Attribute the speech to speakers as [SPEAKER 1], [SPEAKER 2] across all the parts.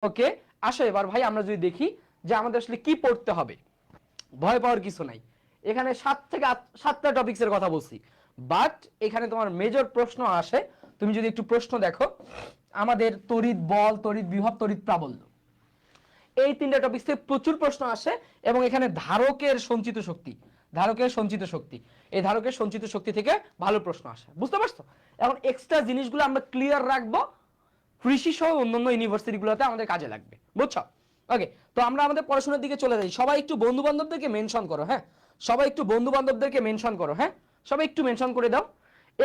[SPEAKER 1] ওকে, আসো এবার ভাই আমরা যদি দেখি যে আমাদের আসলে কি পড়তে হবে। ভয় পাওয়ার কিছু নাই, এখানে 7টা টপিক্সের কথা বলছি, বাট এখানে তোমার মেজর প্রশ্ন আসে। তুমি যদি একটু প্রশ্ন দেখো, আমাদের তড়িৎ বল, তড়িৎ বিভব, তড়িৎ প্রাবল্য, এই 3টা টপিক থেকে প্রচুর প্রশ্ন আসে। এবং এখানে ধারকের সঞ্চিত শক্তি, ধারকের সঞ্চিত শক্তি, এই ধারকের সঞ্চিত শক্তি থেকে ভালো প্রশ্ন আসে, বুঝতে পারছো? এখন এক্সট্রা জিনিসগুলো আমরা ক্লিয়ার রাখবো, কৃষি সহ অন্যান্য ইউনিভার্সিটিগুলোতে আমাদের কাজে লাগবে, বুঝছো? ওকে, তো আমরা আমাদের পড়াশোনার দিকে চলে যাই। সবাই একটু বন্ধু বান্ধবদেরকে মেনশন করো, হ্যাঁ সবাই একটু বন্ধু বান্ধবদেরকে মেনশন করো, হ্যাঁ সবাই একটু মেনশন করে দাও,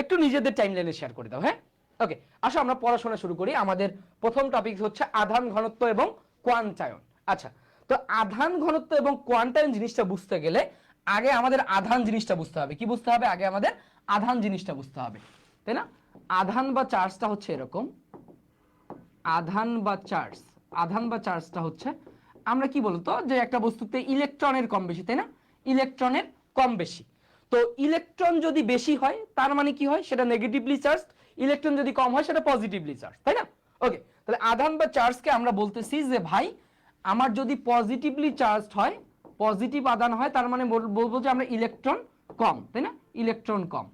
[SPEAKER 1] একটু নিজেদের টাইমলাইনে শেয়ার করে দাও, হ্যাঁ। ওকে, আসো আমরা পড়াশোনা শুরু করি। আমাদের প্রথম টপিক হচ্ছে আধান ঘনত্ব এবং কোয়ান্টায়ন। আচ্ছা, তো আধান ঘনত্ব এবং কোয়ান্টায়ন জিনিসটা বুঝতে গেলে আগে আমাদের আধান জিনিসটা বুঝতে হবে। কি বুঝতে হবে? আগে আমাদের আধান জিনিসটা বুঝতে হবে, তাই না? আধান বা চার্জটা হচ্ছে এরকম, আধান বা চার্জ, আধান বা চার্জটা হচ্ছে, আমরা কি বলতো যে একটা বস্তুতে ইলেকট্রনের কম বেশি, তাই না? ইলেকট্রনের কম বেশি। তো ইলেকট্রন যদি বেশি হয় তার মানে কি হয়? সেটা নেগেটিভলি চার্জ। ইলেকট্রন যদি কম হয় সেটা পজিটিভলি চার্জ, তাই না? ওকে, তাহলে আধান বা চার্জকে আমরা বলতেছি যে ভাই আমার যদি পজিটিভলি চার্জড হয়, পজিটিভ আধান হয়, তার মানে বলবো যে আমরা ইলেকট্রন কম, তাই না? ইলেকট্রন কম।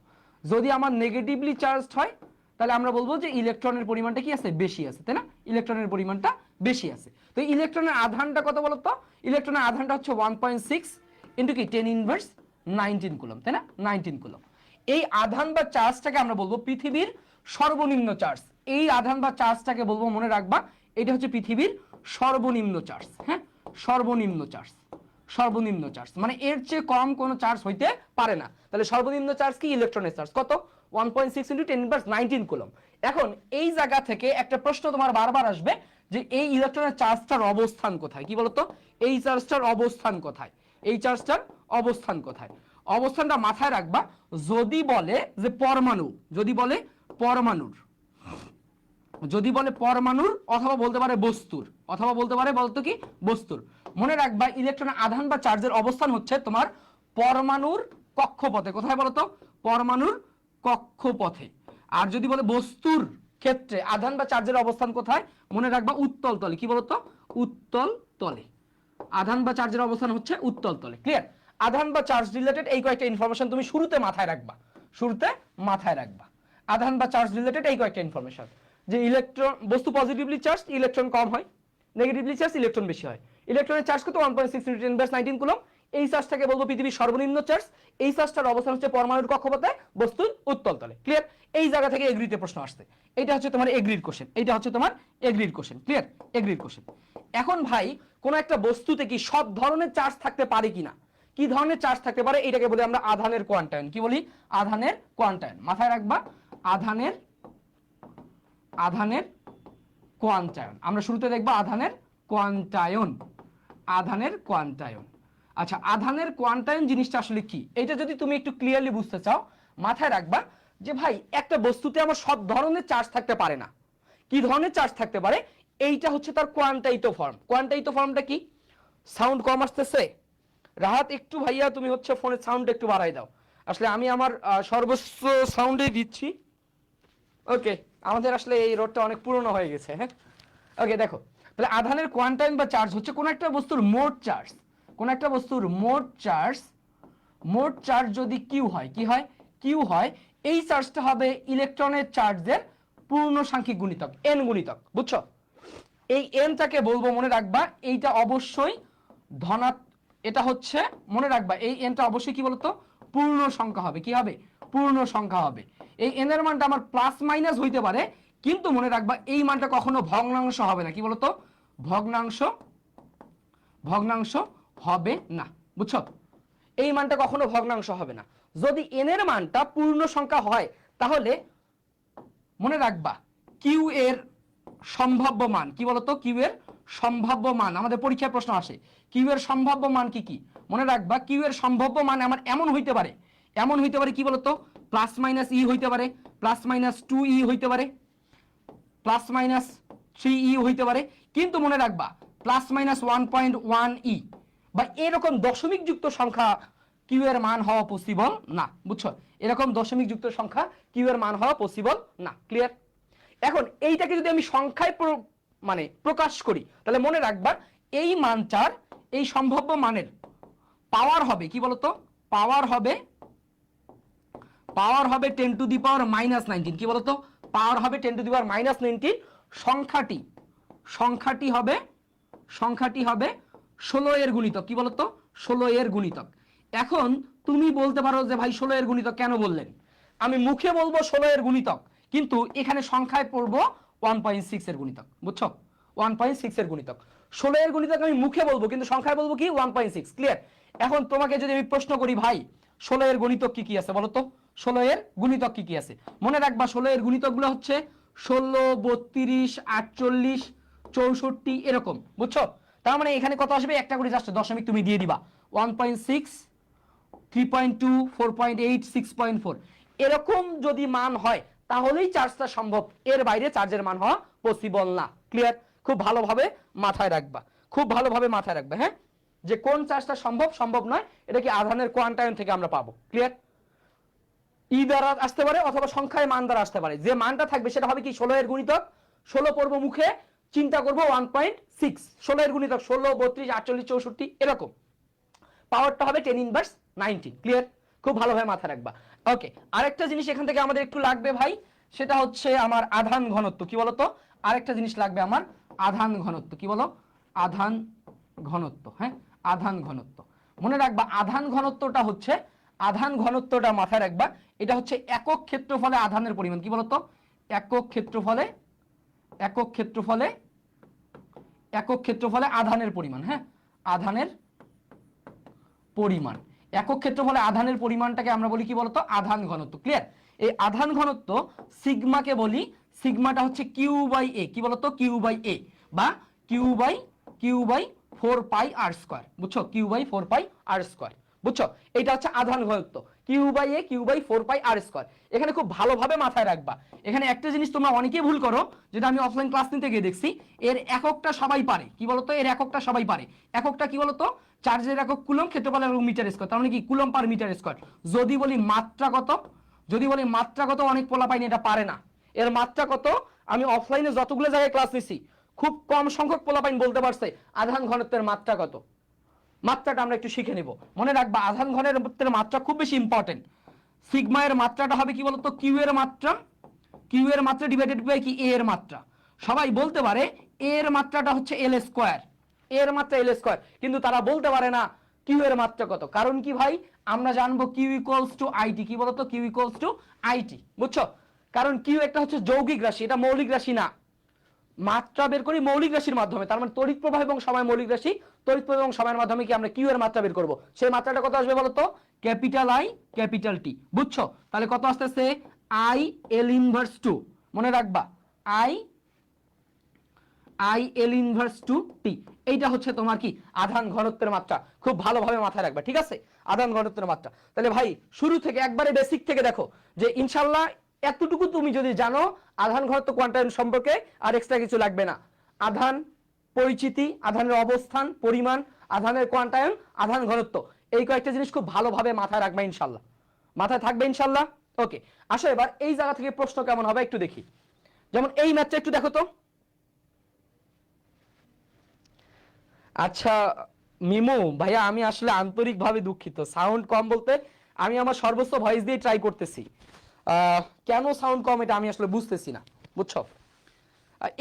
[SPEAKER 1] যদি আমার নেগেটিভলি চার্জড হয় তাহলে আমরা বলবো যে ইলেকট্রনের পরিমাণটা কি আছে? বেশি আছে, তাই না? ইলেকট্রনের পরিমাণটা বেশি আছে। তো ইলেকট্রনের আধানটা কত বলতো? ইলেকট্রনের আধানটা হচ্ছে 1.6 ইন্টু কি 10⁻19 কুলম, তাই না? 19 কুলম। এই আধান বা চার্জটাকে আমরা বলবো পৃথিবীর সর্বনিম্ন চার্জ। এই আধান বা চার্জটাকে বলবো, মনে রাখবা, এটা হচ্ছে পৃথিবীর সর্বনিম্ন চার্জ, হ্যাঁ সর্বনিম্ন চার্জ। সর্বনিম্ন চার্জ মানে এর চেয়ে কম কোনো চার্জ হইতে পারে না। তাহলে সর্বনিম্ন চার্জ কি? ইলেকট্রনের চার্জ কত? 1.6 ইন্টু 10⁻19 কুলম। এখন এই জায়গা থেকে একটা প্রশ্ন তোমার বারবার আসবে যে এই ইলেকট্রনের চার্জটার অবস্থান কোথায়? কি বলতো? এই চার্জটার অবস্থান কোথায়? এই চার্জটার অবস্থান কোথায়? অবস্থানটা মাথায় রাখবা। যদি বলে যে পরমাণু, যদি বলে পরমাণুর, যদি বলে পরমাণুর, অথবা বলতে পারে বস্তুর, অথবা বলতে পারে বলতো কি বস্তুর, মনে রাখবা ইলেকট্রনের আধান বা চার্জের অবস্থান হচ্ছে তোমার পরমাণুর কক্ষপথে। কোথায় বলতো? পরমাণুর কক্ষপথে। আর যদি বলে বস্তুর ক্ষেত্রে আধান বা চার্জের অবস্থান কোথায়, মনে রাখবা উত্তল তলে। কি বলতো? উত্তল তলে। আধান বা চার্জের অবস্থান হচ্ছে উত্তল তলে। ক্লিয়ার? আধান বা চার্জ রিলেটেড এই কয়েকটা ইনফরমেশন তুমি শুরুতে মাথায় রাখবা, শুরুতে মাথায় রাখবা। আধান বা চার্জ রিলেটেড এই কয়েকটা ইনফরমেশন, যে ইলেকট্রন, বস্তু পজিটিভলি চার্জ, ইলেকট্রন কম হয়, নেগেটিভলি চার্জ, ইলেকট্রন বেশি হয়। ইলেকট্রনের চার্জ কত? 1.6 × 10⁻19 কুলম। এই চার্জটাকে বলবো পৃথিবীর সর্বনিম্ন চার্জ। এই চার্জটার অবস্থান হচ্ছে পরমাণুর কক্ষপথে, বস্তুর উত্তল তলে। ক্লিয়ার? এই জায়গা থেকে এগ্রিতে প্রশ্ন আসছে। এটা হচ্ছে তোমার এগ্রির কোশ্চেন, এটা হচ্ছে তোমার এগ্রির কোশ্চেন। ক্লিয়ার? এগ্রির কোশ্চেন। এখন ভাই কোন একটা বস্তুতে কি সব ধরনের চার্জ থাকতে পারে কিনা, কি ধরনের চার্জ থাকতে পারে, এটাকে বলি আমরা আধানের কোয়ান্টায়ন। কি বলি? আধানের কোয়ান্টায়ন। মাথায় রাখবা, আধানের, আধানের কোয়ান্টায়ন। আমরা শুরুতে দেখবো আধানের কোয়ান্টায়ন, আধানের কোয়ান্টায়ন। আচ্ছা, আধানের কোয়ান্টায়ন জিনিসটা আসলে কি, এটা যদি তুমি একটু ক্লিয়ারলি বুঝতে চাও, মাথায় রাখবা যে ভাই একটা বস্তুতে আমার সব ধরনের চার্জ থাকতে পারে না। কি ধরনের চার্জ থাকতে পারে? এইটা হচ্ছে তার কোয়ান্টাইতো ফর্ম। কোয়ান্টাইতো ফর্মটা কি? সাউন্ড কম আসতেছে? রাহাত একটু ভাইয়া তুমি হচ্ছে ফোনের সাউন্ড একটু বাড়াই দাও। আসলে আমি আমার সর্বোচ্চ সাউন্ডেই দিচ্ছি। ওকে, আমাদের আসলে এই রোডটা অনেক পুরনো হয়ে গেছে, হ্যাঁ। ওকে, দেখো তাহলে আধানের কোয়ান্টাইন বা চার্জ হচ্ছে কোন একটা বস্তুর মোট চার্জ। কোন একটা বস্তুর মোট চার্জ, মোট চার্জ যদি কিউ হয়, কি হয়? কিউ হয়, এই চার্জটা হবে ইলেকট্রনের চার্জের পূর্ণ সাংখ্যিক গুণিতক, এন গুণিতক। বুঝছো? এই এনটাকে বলবো, মনে রাখবা এইটা অবশ্যই ধনাত্মক। এটা হচ্ছে, মনে রাখবা এই এনটা অবশ্যই কি বলতো? পূর্ণ সংখ্যা হবে। কি হবে? পূর্ণ সংখ্যা হবে। এই এন এর মানটা আমার প্লাস মাইনাস হইতে পারে, কিন্তু মনে রাখবা এই মানটা কখনো ভগ্নাংশ হবে না। কি বলতো? ভগ্নাংশ, ভগ্নাংশ হবে না। বুঝছো? এই মানটা কখনো ভগ্নাংশ হবে না। যদি এন এর মানটা পূর্ণ সংখ্যা হয় তাহলে মনে রাখবা কিউ এর সম্ভাব্য মান, কি বলতো? কিউ এর সম্ভাব্য মান, আমাদের পরীক্ষায় প্রশ্ন আসে কিউ এর সম্ভাব্য মান কি কি। মনে রাখবা কিউ এর সম্ভাব্য মান আমার এমন হইতে পারে, এমন হইতে পারে, কি বলতো? প্লাস মাইনাস ই হইতে পারে, প্লাস মাইনাস 2e হইতে পারে, প্লাস মাইনাস 3e হইতে পারে। কিন্তু মনে রাখবা প্লাস মাইনাস 1.1e বা এরকম দশমিক যুক্ত সংখ্যা কিউ এর মান হওয়া পসিবল না। বুঝছো? এরকম দশমিক যুক্ত সংখ্যা কিউ এর মান হওয়া পসিবল না। ক্লিয়ার? এখন এইটাকে যদি আমি সংখ্যায় মানে প্রকাশ করি, তাহলে মনে রাখবা এই মানটার, এই সম্ভাব্য মানের পাওয়ার হবে কি বলতো, পাওয়ার হবে 10 টু দি পাওয়ার -19। কি বলতো, পাওয়ার হবে 10 টু দি পাওয়ার -19। সংখ্যাটি হবে 16 এর গুণিতক। কি বলতো, 16 এর গুণিতক। এখন তুমি বলতে পারো যে ভাই 16 এর গুণিতক কেন বললেন? আমি মুখে বলবো 16 এর গুণিতক, কিন্তু এখানে সংখ্যায় পড়বো 1.6 এর গুণিতক। বুঝছো, 1.6 এর গুণিতক। 16 এর গুণিতক আমি মুখে বলবো, কিন্তু সংখ্যায় বলবো কি 1.6। ক্লিয়ার? এখন তোমাকে যদি আমি প্রশ্ন করি ভাই 16 এর গুণিতক কি কি আছে বলো তো, 16 এর গুণিতক কি কি আছে? মনে রাখবা 16 এর গুণিতক গুলো হচ্ছে 16, 32, 48, 64 এরকম। বুঝছো? তার মানে এখানে কত আসবে, একটা করে জাস্ট দশমিক তুমি দিয়ে দিবা। 1.6, 3.2, 4.8, 6.4 এরকম যদি মান হয় তাহলেই চার্জটা সম্ভব, এর বাইরে চার্জের মান হওয়া পসিবল না। ক্লিয়ার? খুব ভালোভাবে মাথায় রাখবা, খুব ভালোভাবে মাথায় রাখবা, হ্যাঁ, যে কোন চার্জটা সম্ভব নয়, এটা কি আধানের কোয়ান্টায়ন থেকে আমরা পাবো। ক্লিয়ার? ই দ্বারা আসতে পারে অথবা সংখ্যায় মান দ্বারা আসতে পারে, যে মানটা থাকবে সেটা হবে কি 16 এর গুণিতক। 16 পড়বো মুখে, চিন্তা করবো 1.6, 16 এর গুণিতক 16, 32, 48, 64 এরকম। পাওয়ারটা হবে 10⁻19। ক্লিয়ার? খুব ভালোভাবে মাথায় রাখবা। ওকে, আরেকটা জিনিস এখান থেকে আমাদের একটু লাগবে ভাই, সেটা হচ্ছে আমার আধান ঘনত্ব। কি বলতো, আরেকটা জিনিস লাগবে আমার আধান ঘনত্ব। কি বলো, আধান ঘনত্ব। হ্যাঁ, আধান ঘনত্ব মনে রাখবা। আধান ঘনত্বটা হচ্ছে, আধান ঘনত্বটা মাথায় রাখবা, এটা হচ্ছে একক ক্ষেত্রফলে আধানের পরিমাণ। কি বলতো, একক ক্ষেত্রফলে আধানের পরিমাণ। হ্যাঁ, আধানের পরিমাণ, একক ক্ষেত্রফলে আধানের পরিমাণটাকে আমরা বলি কি বলতো, আধান ঘনত্ব। ক্লিয়ার? এই আধান ঘনত্ব সিগমাকে বলি, সিগমাটা হচ্ছে Q/A। কি বলতো, Q/A বা Q/4πr²। বুঝছো, Q/4πr²। বুঝছো, এটা হচ্ছে আধান ঘনত্ব, Q/A, Q/4πr²। এখানে খুব ভালোভাবে মাথায় রাখবা। এখানে একটা জিনিস তোমরা অনেকেই ভুল করো, যেটা আমি অফলাইন ক্লাস নিতে গিয়ে দেখছি, এর এককটা সবাই পারে। কি বলতো, এর এককটা সবাই পারে। এককটা কি বলতো, চার্জের একক কুলম, ক্ষেত্রফল একক মিটার স্কয়ার। তার মানে কি কুলম পার মিটার স্কয়ার। যদি বলি মাত্রা কত, অনেক পোলা পাইনি এটা পারে না। এর মাত্রা কত, আমি অফলাইনে যতগুলো জায়গায় ক্লাস নিছি খুব কম সংখ্যক পোলা পাইন বলতে পারছে আধান ঘনত্বের মাত্রা কত। মাত্রাটা আমরা একটু শিখে নিব। মনে রাখবা আধান ঘনত্বের মাত্রা খুব বেশি ইম্পর্টেন্ট। সিগমা এর মাত্রাটা হবে কি বলতো, কিউ এর মাত্রা ডিভাইডেড বাই কি, এ এর মাত্রা। সবাই বলতে পারে এ এর মাত্রাটা হচ্ছে এল স্কয়ার, এর মাত্রা এল স্কয়ার, কিন্তু তারা বলতে পারে না কিউ এর মাত্রা কত। কারণ কি ভাই, আমরা জানবো কিউ ইকুয়ালস টু আইটি। কি বলতো, কিউ ইকুয়ালস টু আইটি। বুঝছো, কারণ কিউ একটা হচ্ছে যৌগিক রাশি, এটা মৌলিক রাশি না। মাত্রা বের করি মৌলিক রাশির মাধ্যমে, তার মানে তড়িৎ প্রবাহ এবং সময় মৌলিক রাশি, তড়িৎ প্রবাহ এবং সময়ের মাধ্যমে কি আমরা কিউ এর মাত্রা বের করব। সেই মাত্রাটা কত আসবে বলতো, ক্যাপিটাল আই ক্যাপিটাল টি। বুঝছো, তাহলে কত আসতেছে, আই এল ইনভার্স টু। মনে রাখবা I L inverse two T. এইটা হচ্ছে তোমার কি আধান ঘনত্বের মাত্রা। খুব ভালোভাবে মাথায় রাখবা, ঠিক আছে, আধান ঘনত্বের মাত্রা। তাহলে ভাই শুরু থেকে একবারে বেসিক থেকে দেখো, যে ইনশাল্লাহ এতটুকু তুমি যদি জানো আধান ঘনত্ব কোয়ান্টায়ন সম্পর্কে, আর এক্সট্রা কিছু লাগবে না। আধান পরিচিতি, আধানের অবস্থান, পরিমাণ, আধানের কোয়ান্টায়ন, আধান ঘনত্ব, এই কয়েকটা জিনিস খুব ভালোভাবে মাথায় রাখবা, ইনশাল্লাহ মাথায় থাকবে ইনশাল্লাহ। ওকে, আসো এবার এই জায়গা থেকে প্রশ্ন কেমন হবে একটু দেখি। যেমন এই ম্যাথটা একটু দেখো তো। আচ্ছা মিমু ভাইয়া, আমি আসলে আন্তরিকভাবে দুঃখিত, সাউন্ড কম বলতে আমি আমার সর্বোচ্চ ভয়েস দিয়ে ট্রাই করতেছি, কেন সাউন্ড কম এটা আমি আসলে বুঝতেছি না। বুঝছো,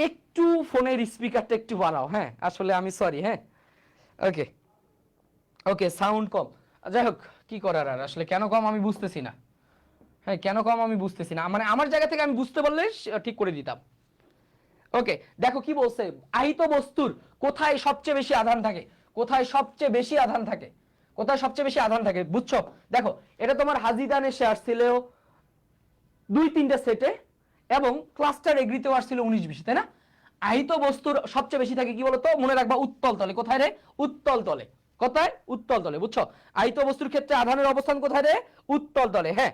[SPEAKER 1] একটু ফোনের স্পিকারটা একটু বাড়াও। হ্যাঁ, আসলে আমি সরি। হ্যাঁ, ওকে ওকে, সাউন্ড কম। যাই হোক, কি করার আর, আসলে কেন কম আমি বুঝতেছি না। হ্যাঁ, কেন কম আমি বুঝতেছি না, মানে আমার জায়গা থেকে আমি বুঝতে পারলে ঠিক করে দিতাম। ওকে, দেখো কি বলছে, আহিত বস্তুর কোথায় সবচেয়ে বেশি আধান থাকে, কোথায় সবচেয়ে বেশি আধান থাকে, কোথায় সবচেয়ে বেশি আধান থাকে। বুঝছো, দেখো এটা তোমার হাজিদান এসে আসছিল 2-3টা সেটে, এবং ক্লাস্টার এগ্রিতেও আসছিল 19-20, তাই না? আহিত বস্তুর সবচেয়ে বেশি থাকে কি বলতো, মনে রাখবা উত্তল তলে। কোথায় রে, উত্তল তলে। কোথায়, উত্তল তলে। বুঝছো, আহিত বস্তুর ক্ষেত্রে আধানের অবস্থান কোথায় রে, উত্তল তলে। হ্যাঁ,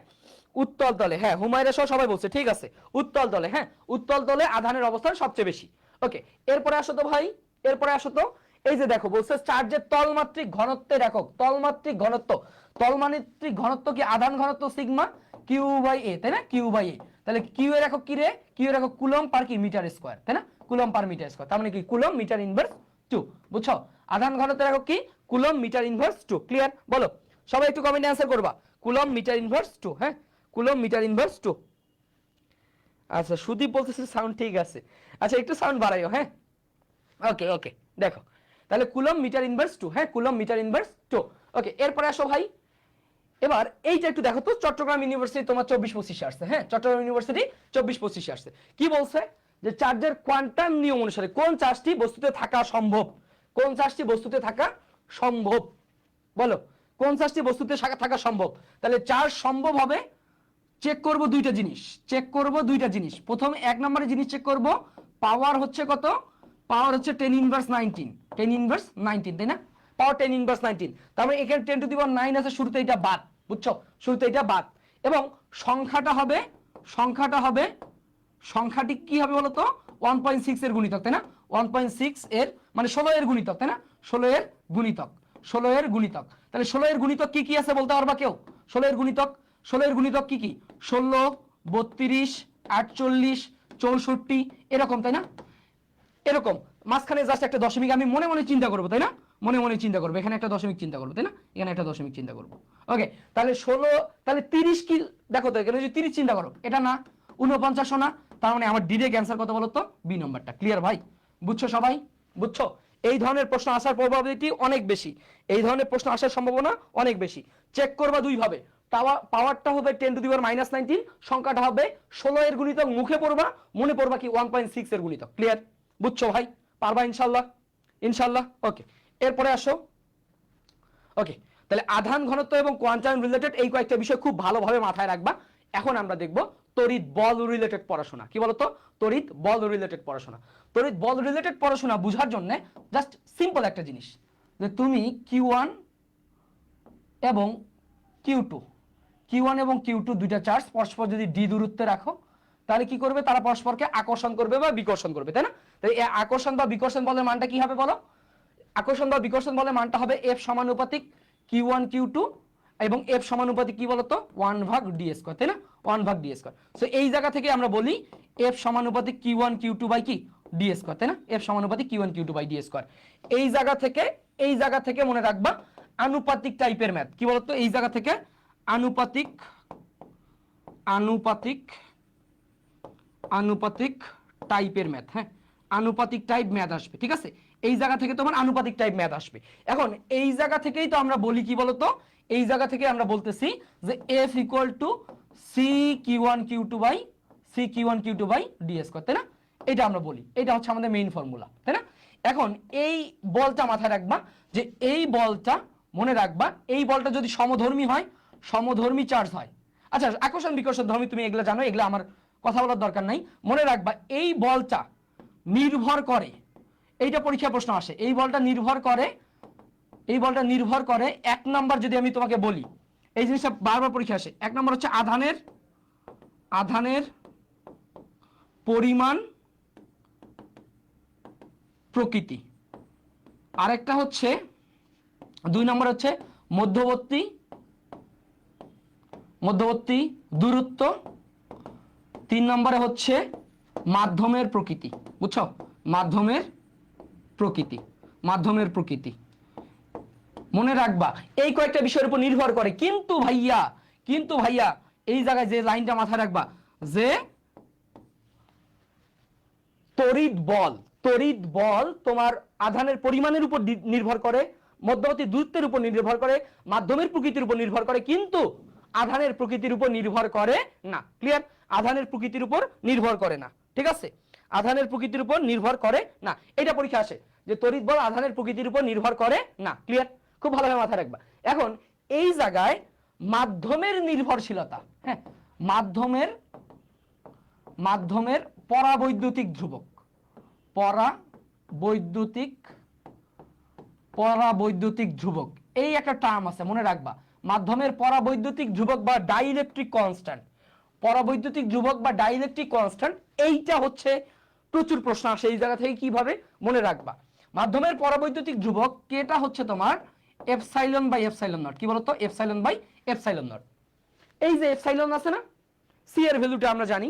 [SPEAKER 1] উত্তল তলে। হ্যাঁ, হুমায়রা সহ সবাই বলছে, ঠিক আছে, উত্তল তলে। হ্যাঁ, উত্তল তলে আধানের অবস্থান সবচেয়ে বেশি। ওকে, এরপরে আসো তো ভাই, এরপরে আসো তো। এই যে দেখো বলছে চার্জের তলমাত্রিক ঘনত্বের একক, তলমাত্রিক ঘনত্ব। তলমাত্রিক ঘনত্ব কি আধান ঘনত্ব সিগমা কিউ বাই এ, তাই না, কিউ বাই এ। তাহলে কিউ এর একক কি রে, কিউ এর একক কুলম পার কি মিটার স্কয়ার, তাই না, কুলম্ব পার মিটার স্কয়ার, তার মানে কি কুলম্ব মিটার ইনভার্স 2। বুঝছো? আধান ঘনত্বের একক কি? Coulomb metre inverse 2। ক্লিয়ার? বলো সবাই একটু কমেন্টে অ্যানসার করবা। Coulomb metre inverse 2। হ্যাঁ, কুলম্ব মিটার ইনভার্স 2। আচ্ছা, সুদীপ বলতেছে সাউন্ড ঠিক আছে। আচ্ছা, একটু সাউন্ড বাড়াইও। হ্যাঁ, ওকে ওকে, দেখো তাহলে কুলম্ব মিটার ইনভার্স 2। হ্যাঁ, কুলম্ব মিটার ইনভার্স 2। ওকে, এরপরে আসো ভাই, এবার এইটা একটু দেখো তো, চট্টগ্রাম ইউনিভার্সিটি তোমার 24-25 আসছে। হ্যাঁ, চট্টগ্রাম ইউনিভার্সিটি 24-25 আসছে। কি বলছে? যে চার্জের কোয়ান্টাম নিয়ম অনুসারে কোন চার্জটি বস্তুতে থাকা সম্ভব, কোন চার্জটি বস্তুতে থাকা সম্ভব, বলো কোন চার্জটি বস্তুতে থাকা সম্ভব। তাহলে চার্জ সম্ভব হবে, চেক করব দুইটা জিনিস, চেক করব দুইটা জিনিস। প্রথম 1 নম্বরে জিনিস চেক করব, পাওয়ার হচ্ছে কত? পাওয়ার হচ্ছে 10 ইনভার্স 19, 10 ইনভার্স 19, তাই না? পাওয়ার 10 ইনভার্স 19, তার মানে এখানে 10 টু দি পাওয়ার 9 আছে, শুরুতে এটা বাদ। বুঝছো? শুরুতে এটা বাদ। এবং সংখ্যাটা হবে, সংখ্যাটি কি হবে বলো তো? 1.6 এর গুণিতক, তাই না? 1.6 এর মানে 16 এর গুণিতক, তাই না? 16 এর গুণিতক, 16 এর গুণিতক। তাহলে 16 এর গুণিতক কি কি আছে বলতে পারবা কেউ? 16 এর গুণিতক, 16 এর গুণিতক কি কি? 16, 32, 48, 64 এরকম, তাই না? এরকম মাঝখানে জাস্ট একটা দশমিক আমি মনে মনে চিন্তা করবো, তাই না? মনে মনে চিন্তা করবো, এখানে একটা দশমিক চিন্তা করবো, তাই না? এখানে একটা দশমিক চিন্তা করবো। ওকে, তাহলে 16, তাহলে 30 কি? দেখো তো এখানে যদি 30 চিন্তা করো, এটা না 49 না, তার মানে আমার ডিরেক্ট অ্যান্সার কত বলো তো? বি নম্বরটা। ক্লিয়ার ভাই? বুঝছো সবাই? বুঝছো? এই ধরনের প্রশ্ন আসার প্রবাবিলিটি অনেক বেশি, এই ধরনের প্রশ্ন আসার সম্ভাবনা অনেক বেশি। চেক করবা দুই ভাবে, পাওয়ারটা হবে 10 টু দি পাওয়ার -19, সংখ্যাটা হবে 16 এর গুণিতক, মুখে পড়বা, মনে পড়বা কি 1.6 এর গুণিতক। ক্লিয়ার? বুঝছো ভাই? পারবা ইনশাআল্লাহ? ইনশাআল্লাহ। ওকে, এরপরে আসো। ওকে, তাহলে আধান ঘনত্ব এবং কোয়ান্টাম রিলেটেড এই কয়েকটা বিষয় খুব ভালোভাবে মাথায় রাখবা। এখন আমরা দেখব তড়িৎ বল রিলেটেড পড়াশোনা। কি বলতো? তড়িৎ বল রিলেটেড পড়াশোনা। তড়িৎ বল রিলেটেড পড়াশোনা বোঝার জন্য জাস্ট সিম্পল একটা জিনিস, যে তুমি Q1 এবং Q2, Q1 এবং Q2 দুইটা চার্জ পরস্পর যদি d দূরত্বে রাখো, তাহলে কি করবে? তারা পরস্পরকে আকর্ষণ করবে বা বিকর্ষণ করবে, তাই না? তাই এই আকর্ষণ বা বিকর্ষণ বলের মানটা কি হবে বলো? আকর্ষণ বা বিকর্ষণ বলের মানটা হবে F সমানুপাতিক Q1 Q2, এবং F সমানুপাতিক কি বলতো? 1/d², তাই না? 1/d²। সো এই জায়গা থেকে আমরা বলি F সমানুপাতিক Q1 Q2 বাই কি d², তাই না? F সমানুপাতিক Q1 Q2 বাই d²। এই জায়গা থেকে মনে রাখবা আনুপাতিক টাইপের ম্যাথ। কি বলতো? এই জায়গা থেকে আনুপাতিক টাইপের ম্যাথ। হ্যাঁ, আনুপাতিক টাইপ ম্যাথ আসবে, ঠিক আছে? এই জায়গা থেকে তোমার আনুপাতিক টাইপ ম্যাথ আসবে। এখন এই জায়গা থেকেই তো আমরা বলি কি বলতো? এই জায়গা থেকে আমরা বলতেছি যে F = CQ1Q2/d², তাই না? এটা আমরা বলি, এটা হচ্ছে আমাদের মেইন ফর্মুলা, তাই না? এখন এই বলটা মাথায় রাখবা, যে এই বলটা মনে রাখবা, এই বলটা যদি সমধর্মী হয়, সমধর্মী চার্জ হয়। আচ্ছা, আকর্ষণ বিকর্ষণ ধর্মী তুমি এগুলো জানো, এগুলো আমার কথা বলার দরকার নাই। মনে রাখবা এই বলটা নির্ভর করে, এইটা পরীক্ষা প্রশ্ন আসে, এই বলটা নির্ভর করে 1 নাম্বার যদি আমি তোমাকে বলি, এই জিনিসটা বারবার পরীক্ষা আসে। 1 নাম্বার হচ্ছে আধানের পরিমাণ প্রকৃতি, আরেকটা হচ্ছে 2 নাম্বার হচ্ছে মধ্যবর্তী দূরত্ব, 3 নম্বরে হচ্ছে মাধ্যমের প্রকৃতি। বুঝছো? মাধ্যমের প্রকৃতি মনে রাখবা, এই কয়েকটা বিষয়ের উপর নির্ভর করে। কিন্তু ভাইয়া এই জায়গায় যে লাইনটা মাথায় রাখবা, যে তড়িৎ বল তোমার আধানের পরিমাণের উপর নির্ভর করে, মধ্যবর্তী দূরত্বের উপর নির্ভর করে, মাধ্যমের প্রকৃতির উপর নির্ভর করে, কিন্তু আধানের প্রকৃতির উপর নির্ভর করে না। ক্লিয়ার? আধানের প্রকৃতির উপর নির্ভর করে না, ঠিক আছে? আধানের প্রকৃতির উপর নির্ভর করে না, এটা পরীক্ষা আসে, যে তড়িৎ বল আধানের প্রকৃতির উপর নির্ভর করে না। ক্লিয়ার? খুব ভালোভাবে মাথায় রাখবা। এখন এই জায়গায় মাধ্যমের নির্ভরশীলতা, হ্যাঁ, মাধ্যমের পরাবৈদ্যুতিক ধ্রুবক, এই একটা টার্ম আছে, মনে রাখবা। মাধ্যমের পরাবৈদ্যুতিক ধ্রুবক বা ডাইইলেকট্রিক কনস্ট্যান্ট, এইটা হচ্ছে প্রচুর প্রশ্ন আসে এই জায়গা থেকে। কিভাবে মনে রাখবা? মাধ্যমের পরাবৈদ্যুতিক ধ্রুবক কেটা হচ্ছে তোমার ε/ε0। কি বলতো? ε/ε0। এই যে এপসাইলন আছে না, সি এর ভ্যালুটা আমরা জানি,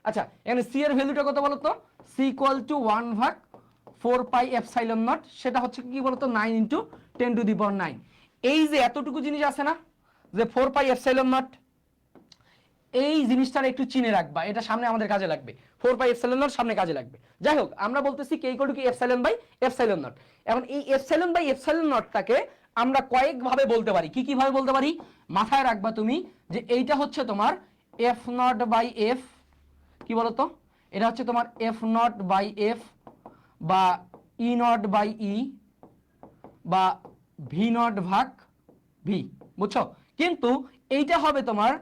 [SPEAKER 1] আচ্ছা এখানে সি এর ভ্যালুটা কত বলতো, C equal to 1/4 pi epsilon naught, সেটা হচ্ছে কি বলতো 9 ইন্টু 10⁹। এই যে এতটুকু জিনিস আছে না যে 4 পাই এপসাইলন নট, এই জিনিসটার একটু চিনে রাখবা, এটা সামনে আমাদের কাজে লাগবে। 4 পাই এপসাইলন নট সামনে কাজে লাগবে। যাই হোক আমরা বলতেছি কে ইকুয়াল টু কি এপসাইলন বাই এপসাইলন নট। এখন এই এপসাইলন বাই এপসাইলন নটটাকে আমরা কয়েক ভাবে বলতে পারি। কি কি ভাবে বলতে পারি মাথায় রাখবা তুমি, যে এইটা হচ্ছে তোমার এফ নট বাই এফ, কি বলতো এটা হচ্ছে তোমার এফ নট বাই এফ, বা ই নট বাই ই, বা ভি নট ভাগ ভি, বুঝছো? কিন্তু এইটা হবে তোমার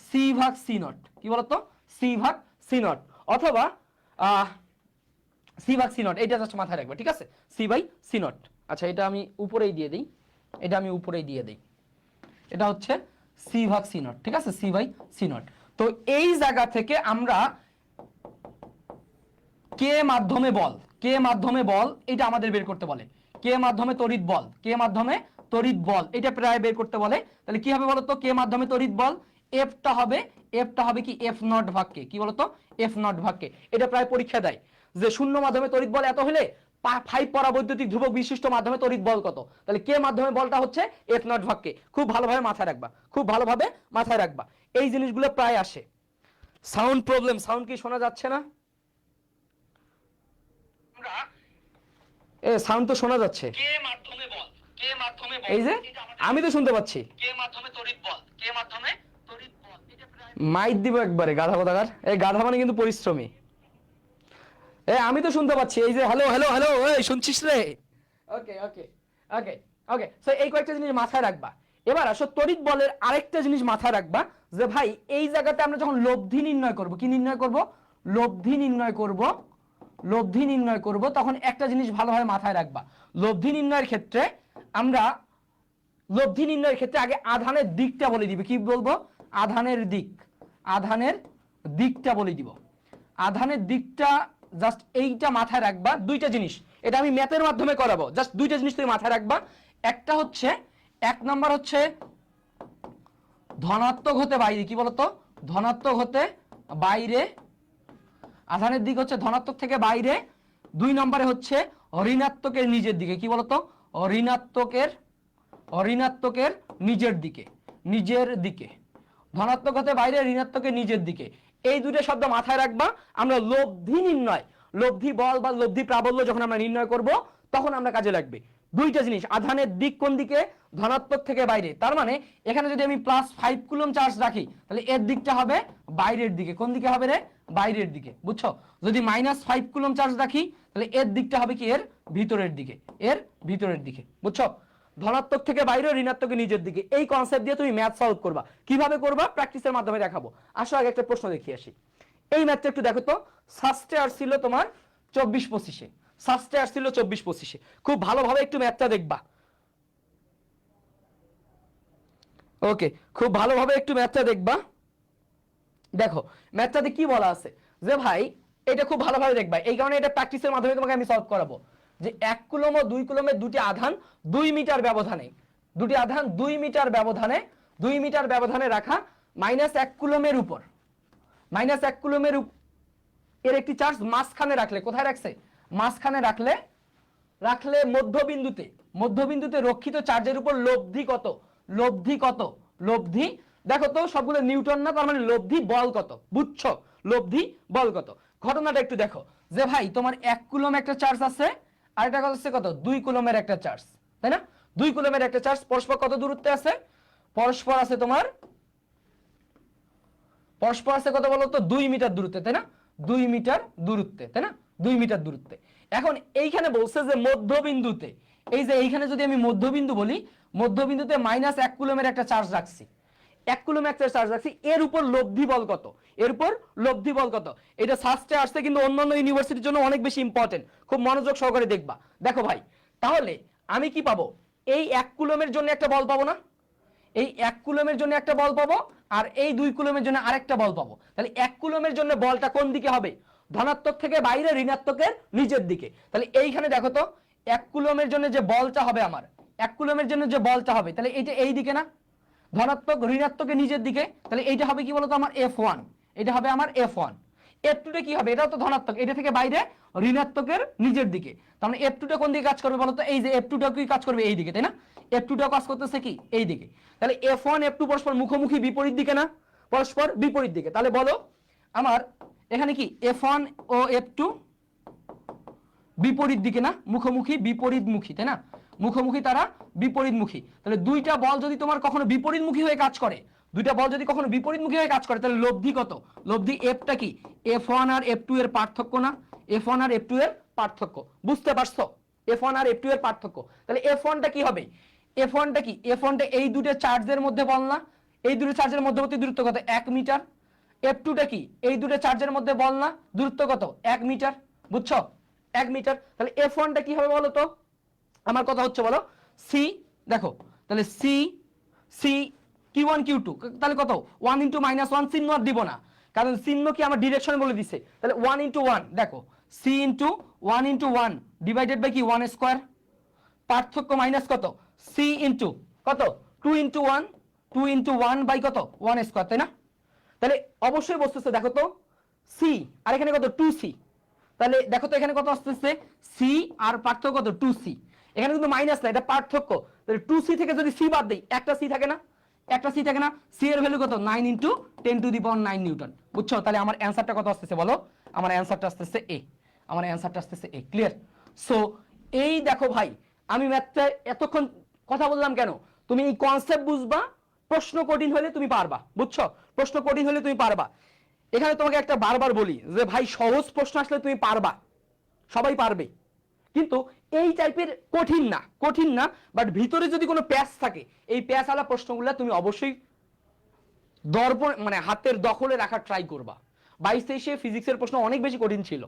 [SPEAKER 1] সি ভাগ সি নট, কি বলতো সি ভাগ সি নট, অথবা সি ভাগ সি নট, এটা জাস্ট মাথায় রাখবে, ঠিক আছে? C by C naught. আচ্ছা এটা আমি উপরেই দিয়ে দিই, এটা আমি উপরেই দিয়ে দিই, এটা হচ্ছে সি ভাগ সি নট, ঠিক আছে? C by C naught. তো এই জায়গা থেকে আমরা কে মাধ্যমে বল, কে মাধ্যমে বল এটা আমাদের বের করতে বলে, কে মাধ্যমে তড়িৎ বল, কে মাধ্যমে তড়িৎ বল এটা প্রায় বের করতে বলে। তাহলে কি হবে বলতো, কে মাধ্যমে তড়িৎ বল, এফটা হবে কি এফ নট ভাগ কে, কি বলতো এফ নট ভাগ কে। এটা প্রায় পরীক্ষা দেয় যে শূন্য মাধ্যমে তড়িৎ বল এত হলে 5 পরাবৈদ্যুতিক ধ্রুবক বিশিষ্ট মাধ্যমে তড়িৎ বল কত। তাহলে কে মাধ্যমে বলটা হচ্ছে এফ নট ভাগ কে। খুব ভালোভাবে মাথায় রাখবা, খুব ভালোভাবে মাথায় রাখবা, এই জিনিসগুলো প্রায় আসে। সাউন্ড প্রবলেম, সাউন্ড কি শোনা যাচ্ছে না? এ সাউন্ড তো শোনা যাচ্ছে,
[SPEAKER 2] কে মাধ্যমে বল, কে মাধ্যমে বল,
[SPEAKER 1] এই যে আমি তো শুনতে পাচ্ছি।
[SPEAKER 2] কে মাধ্যমে তড়িৎ বল, কে মাধ্যমে তড়িৎ বল, এটা প্রায়
[SPEAKER 1] মাইক দিব একবারে, গাধা কোথাকার। এই গাধা মানে কিন্তু পরিশ্রমী। এ আমি তো শুনতে পাচ্ছি, এই যে হ্যালো হ্যালো হ্যালো, এই শুনছিস রে? ওকে ওকে ওকে ওকে। সো এই কয়েকটা জিনিস মাথায় রাখবা। এবার আসো তড়িৎ বলের আরেকটা জিনিস মাথায় রাখবা, যে ভাই এই জায়গাতে আমরা যখন লব্ধি নির্ণয় করব, কি নির্ণয় করব, লব্ধি নির্ণয় করব, লব্ধি নির্ণয় করব, তখন একটা জিনিস ভালোভাবে মাথায় রাখবা। লব্ধি নির্ণয়ের ক্ষেত্রে আমরা লব্ধি নির্ণয়ের ক্ষেত্রে আগে আধানের দিকটা বলে দিবে। কি বলবো, আধানের দিক, আধানের দিকটা বলে দিব। আধানের দিকটা জাস্ট এইটা মাথায় রাখবা, দুইটা জিনিস, এটা আমি ম্যাথের মাধ্যমে করাবো, জাস্ট দুইটা জিনিস তুমি মাথায় রাখবা। একটা হচ্ছে, এক নাম্বার হচ্ছে ধনাত্মক হতে বাইরে, কি বলতো ধনাত্মক হতে বাইরে, আধানের দিক হচ্ছে ধনাত্মক থেকে বাইরে। 2 নম্বরে হচ্ছে ঋণাত্মকের নিজের দিকে, কি বলতো ঋণাত্মকের, ঋণাত্মকের নিজের দিকে, নিজের দিকে। ধনাত্মক হতে বাইরে, ঋণাত্মকের নিজের দিকে, এই দুটো শব্দ মাথায় রাখবা। আমরা লব্ধি নির্ণয়, লব্ধি বল বা লব্ধি প্রাবল্য যখন আমরা নির্ণয় করব তখন আমরা কাজে লাগবে দুইটা জিনিস। আধানের দিক কোন দিকে, ধনাত্মক থেকে বাইরে। তার মানে এখানে যদি আমি +5 কুলম্ব চার্জ রাখি তাহলে এর দিকটা হবে বাইরের দিকে। কোন দিকে হবে রে, বাইরের দিকে, বুঝছো? যদি -5 কুলম্ব চার্জ রাখি তাহলে এর দিকটা হবে কি, এর ভিতরের দিকে, এর ভিতরের দিকে, বুঝছো? ধনাত্মক থেকে বাইরে, ঋণাত্মকের নিজের দিকে, এই কনসেপ্ট দিয়ে তুমি ম্যাথ সলভ করবা। কিভাবে করবা, প্র্যাকটিসের মাধ্যমে দেখাবো। আসো আগে একটা প্রশ্ন দেখিয়ে আসি। এই ম্যাথটা একটু দেখো তো, সাস্টে আসছিল তোমার 24-25-এ, সাস্টে আসছিল 24-25-এ। খুব ভালোভাবে একটু ম্যাথটা দেখবা। ওকে, খুব ভালোভাবে একটু ম্যাথটা দেখবা। দেখো ম্যাথটাতে কি বলা আছে, যে ভাই এটা খুব ভালোভাবে দেখবা, এই কারণে এটা প্র্যাকটিসের মাধ্যমে তোমাকে আমি সলভ করাবো। যে 1 কুলম্ব ও 2 কুলম্বের দুটি আধান 2 মিটার ব্যবধানে, দুটি আধান 2 মিটার ব্যবধানে, 2 মিটার ব্যবধানে রাখা, -1 কুলম্বের উপর, -1 কুলম্বের এর একটি চার্জ মাঝখানে রাখলে, কোথায় রাখছে, মাঝখানে রাখলে, রাখলে মধ্যবিন্দুতে, মধ্যবিন্দুতে রক্ষিত চার্জের উপর লব্ধি কত, লব্ধি কত, লব্ধি দেখো তো সবগুলো নিউটন না, তার মানে লব্ধি বল কত, বুঝছো? লব্ধি বল কত। ঘটনাটা একটু দেখো, যে ভাই তোমার 1 কুলম্ব একটা চার্জ আছে, আর এটা হচ্ছে কত, 2 কুলম্বের একটা চার্জ, তাই না? 2 কুলম্বের একটা চার্জ, পরস্পর কত দূরত্বে আছে, পরস্পর আছে তোমার, পরস্পর আছে কত বলো তো, 2 মিটার দূরত্বে, তাই না? 2 মিটার দূরত্বে, তাই না? 2 মিটার দূরত্বে। এখন এইখানে বলছে যে মধ্যবিন্দুতে, এই যে এইখানে যদি আমি মধ্যবিন্দু বলি, মধ্যবিন্দুতে -1 কুলম্বের একটা চার্জ রাখছি, 1 কুলম্ব একটা চার্জ রাখছি, এর উপর লব্ধি বল কত, এর উপর লব্ধি বল কত। এটা সাস্টে আসছে, কিন্তু অন্যান্য ইউনিভার্সিটির জন্য অনেক বেশি ইম্পর্টেন্ট, খুব মনোযোগ সহকারে দেখবা। দেখো ভাই, তাহলে আমি কি পাবো, এই 1 কুলম্বের জন্য একটা বল পাবো না, এই 1 কুলম্বের জন্য একটা বল পাবো, আর এই 2 কুলম্বের জন্য আরেকটা বল পাবো। তাহলে 1 কুলম্বের জন্য বলটা কোন দিকে হবে, ধনাত্মক থেকে বাইরে, ঋণাত্মকের নিজের দিকে। তাহলে এইখানে দেখো তো 1 কুলম্বের জন্য যে বলটা হবে আমার, 1 কুলম্বের জন্য যে বলটা হবে, তাহলে এটা এই দিকে না, ধনাত্মক ঋণাত্মকের নিজের দিকে। তাহলে এইটা হবে কি বলতো আমার F1, এটা হবে আমার F1। F2 কি হবে, এটাও তো ধনাত্মক, এটা থেকে বাইরে ঋণাত্মকের নিজের দিকে, তার মানে F2 কোন দিকে কাজ করবে বলো তো, এই যে F2 কি কাজ করবে এই দিকে, তাই না? F2 কাজ করতেছে কি এই দিকে, তাহলে F1 F2 পরস্পর মুখোমুখি বিপরীত দিকে না, পরস্পর বিপরীত দিকে, তাহলে বলো আমার এখানে কি F1 ও F2 বিপরীত দিকে না, মুখোমুখি বিপরীতমুখী, তাই না? মুখোমুখি, তারা বিপরীতমুখী, তাহলে দুইটা বল যদি তোমার কখনো বিপরীতমুখী হয়ে কাজ করে, দুইটা বল যদি কখনো বিপরীতমুখী হয়ে কাজ করে, তাহলে লব্ধি কত? লব্ধি Fটা কি F1 আর F2 এর পার্থক্য না? F1 আর F2 এর পার্থক্য, বুঝতে পারছো? F1 আর F2 এর পার্থক্য, তাহলে F1টা কি হবে? F1টা কি? F1টা এই দুটো চার্জের মধ্যে বল না, এই দুটো চার্জের মধ্যবর্তী দূরত্ব কত? 1 মিটার। F2টা কি? এই দুটো চার্জের মধ্যে বল না, দূরত্ব কত? 1 মিটার, বুঝছো? 1 মিটার, তাহলে F1টা কি হবে বলো তো? আমার কথা হচ্ছে বলো, সি, দেখো তাহলে সি সি Q1 Q2, তাহলে কত? 1 × -1, চিহ্ন আর দিব না, কারণ চিহ্ন কি আমার ডিরেকশন বলে দিছে, তাহলে 1 × 1, দেখো সি ইন্টু 1 × 1 ডিভাইডেড বাই কি 1 স্কয়ার, পার্থক্য মাইনাস কত? সি ইন্টু কত? 2 × 1, 2 × 1 বাই কত? 1 স্কয়ার, তাই না? তাহলে অবশ্যই বসতেছে, দেখো তো সি আর এখানে কত? 2c, তাহলে দেখো তো এখানে কত আসতেছে? সি আর পার্থক্য কত? 2c, এখানে কিন্তু মাইনাস না, এটা পার্থক্য, তাহলে 2c থেকে যদি c বাদ দেই, একটা c থাকে না, একটা c থাকে না, c এর ভ্যালু কত? 9 × 10⁹ নিউটন, বুঝছো? তাহলে আমার অ্যানসারটা কত আসতেছে বলো? আমার অ্যানসারটা আসতেছে এ, আমার অ্যানসারটা আসতেছে এ, ক্লিয়ার? সো এই দেখো ভাই, আমি ম্যাথটা এতক্ষণ কথা বললাম কেন? তুমি এই কনসেপ্ট বুঝবা, প্রশ্ন কঠিন হলে তুমি পারবা, বুঝছো? প্রশ্ন কঠিন হলে তুমি পারবা। এখানে তোমাকে একটা বারবার বলি যে ভাই সহজ প্রশ্ন আসলে তুমি পারবা, সবাই পারবে, কিন্তু এই টাইপের কঠিন না, কঠিন না, বাট ভিতরে যদি কোনো প্যাচ থাকে, এই প্যাচওয়ালা প্রশ্নগুলো তুমি অবশ্যই দর্পণ মানে হাতের দখলে রাখার ট্রাই করবা। 22-23 ফিজিক্সের প্রশ্ন অনেক বেশি কঠিন ছিল,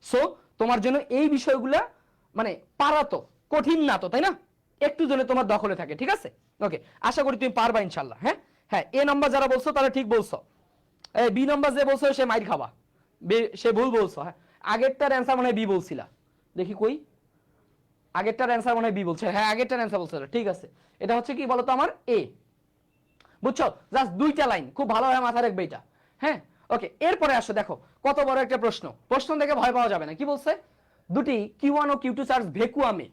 [SPEAKER 1] সো তোমার জন্য এই বিষয়গুলা মানে পারা তো কঠিন না তো, তাই না? একটু জন্য তোমার দখলে থাকে, ঠিক আছে? ওকে, আশা করি তুমি পারবা ইনশাল্লাহ। হ্যাঁ হ্যাঁ, এ নাম্বার যারা বলছো তারা ঠিক বলছো, বি নাম্বার যে বলছো সে মাইর খাবা, সে ভুল বলছো। হ্যাঁ, আগেরটার অ্যান্সার মনে হয় বি বলছিলা, দেখি কই আগেরটার অ্যান্সার মনে হয় বি বলছে, হ্যাঁ আগেরটার অ্যান্সার বলছে, ঠিক আছে। এটা হচ্ছে কি বলতো আমার এ, বুঝছো? জাস্ট দুইটা লাইন, খুব ভালোভাবে মাথায় রাখবে এটা। হ্যাঁ ওকে, এরপরে আসো, দেখো কত বড় একটা প্রশ্ন, প্রশ্ন দেখে ভয় পাওয়া যাবে না। কি বলছে? দুটি Q1 ও Q2 চার্জ ভ্যাকুয়ামে,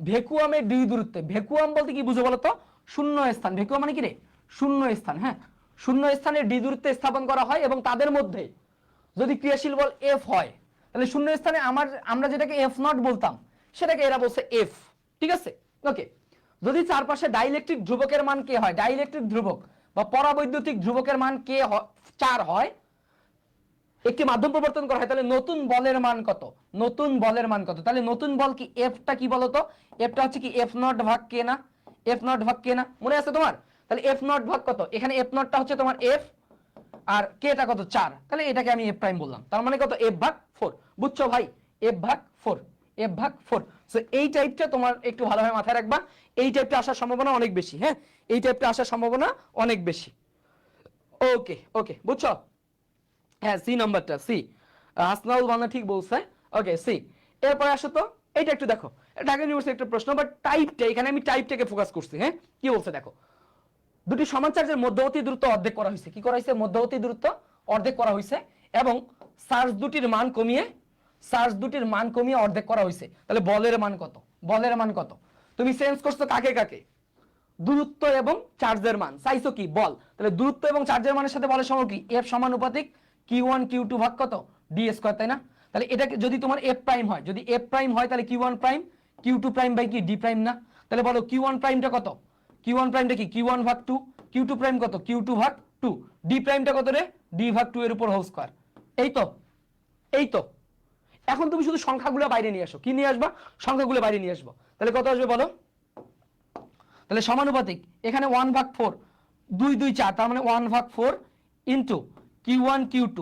[SPEAKER 1] ভ্যাকুয়ামে ডি দূরত্বে, ভ্যাকুয়াম বলতে কি বুঝো বলতো? শূন্য স্থান, ভ্যাকুয়াম মানে কি রে? শূন্য স্থান। হ্যাঁ, শূন্য স্থানে ডি দূরত্বে স্থাপন করা হয় এবং তাদের মধ্যে যদি ক্রিয়াশীল বল এফ হয়, তাহলে শূন্য স্থানে আমরা যেটাকে F0 বলতাম সেটাকে এরা বলছে এফ, ঠিক আছে? ওকে, যদি চারপাশে ডাইইলেকট্রিক ধ্রুবকের মান কে হয়, ডাইইলেকট্রিক ধ্রুবক বা পরাবৈদ্যুতিক ধ্রুবকের মান কে 4 হয়, একটি মাধ্যম প্রবর্তন করা হয়, তাহলে নতুন বলের মান কত? নতুন বলের মান কত? তাহলে নতুন বল কি? এফটা কি বলতো? এফটা হচ্ছে কি F0 ভাগ কে না, F0 ভাগ কে না, মনে আছে তোমার? তাহলে F0 ভাগ কত? এখানে F0টা হচ্ছে তোমার F আর কেটা কত? 4, তাহলে এটাকে আমি F প্রাইম বললাম, তার মানে কত? F ভাগ 4, বুঝছো ভাই? F ভাগ 4, F ভাগ 4। সো এই টাইপটা তোমার একটু ভালোভাবে মাথায় রাখবা, এই টাইপটা আসার সম্ভাবনা অনেক বেশি। হ্যাঁ, এই টাইপটা আসার সম্ভাবনা অনেক বেশি। ওকে ওকে, বুঝছো? হ্যাঁ, সি নাম্বারটা, সি, হাসনাউল বানা ঠিক বলছে। ওকে, সি। এরপরে আসো তো, এইটা একটু দেখো, ঢাকা ইউনিভার্সিটি একটা প্রশ্ন, বাট টাইপটা, এখানে আমি টাইপটাকে ফোকাস করছি। হ্যাঁ, কি বলছে দেখো, দুটি সমান চার্জের মধ্যবর্তী দূরত্ব অর্ধেক করা হয়েছে। কি করা হয়েছে? মধ্যবর্তী দূরত্ব অর্ধেক করা হয়েছে এবং চার্জ দুটির মান কমিয়ে, চার্জ দুটির মান কমিয়ে অর্ধেক করা হয়েছে। তাহলে বলের মান কত? বলের মান কত? তুমি চেঞ্জ করছো কাকে কাকে? দূরত্ব এবং চার্জের মান চাইছো কি? বল। তাহলে দূরত্ব এবং চার্জের মানের সাথে বলের সমান কি? এফ সমানুপাতিক Q1 Q2 ভাগ কত? ডি স্কয়ার, তাই না? তাহলে এটা যদি তোমার এফ প্রাইম হয়, যদি এফ প্রাইম হয় তাহলে Q1 prime Q2 prime by কি ডি প্রাইম না? তাহলে বলো Q1 প্রাইমটা কত? Q1 প্রাইমটা কি? Q1 ভাগ 2, Q2 প্রাইম কত? Q2 ভাগ 2, ডি প্রাইমটা কত রে? ডি ভাগ 2 এর উপর হোল স্কয়ার। এই তো, এই তো। এখন তুমি শুধু সংখ্যাগুলো বাইরে নিয়ে আসো। কি নিয়ে আসবা? সংখ্যাগুলো বাইরে নিয়ে আসবো। তাহলে কত আসবে বলো? তাহলে সমানুপাতিক, এখানে 1 ভাগ 4, 2 2 4, তার মানে 1 ভাগ 4 ইন্টু Q1 Q2,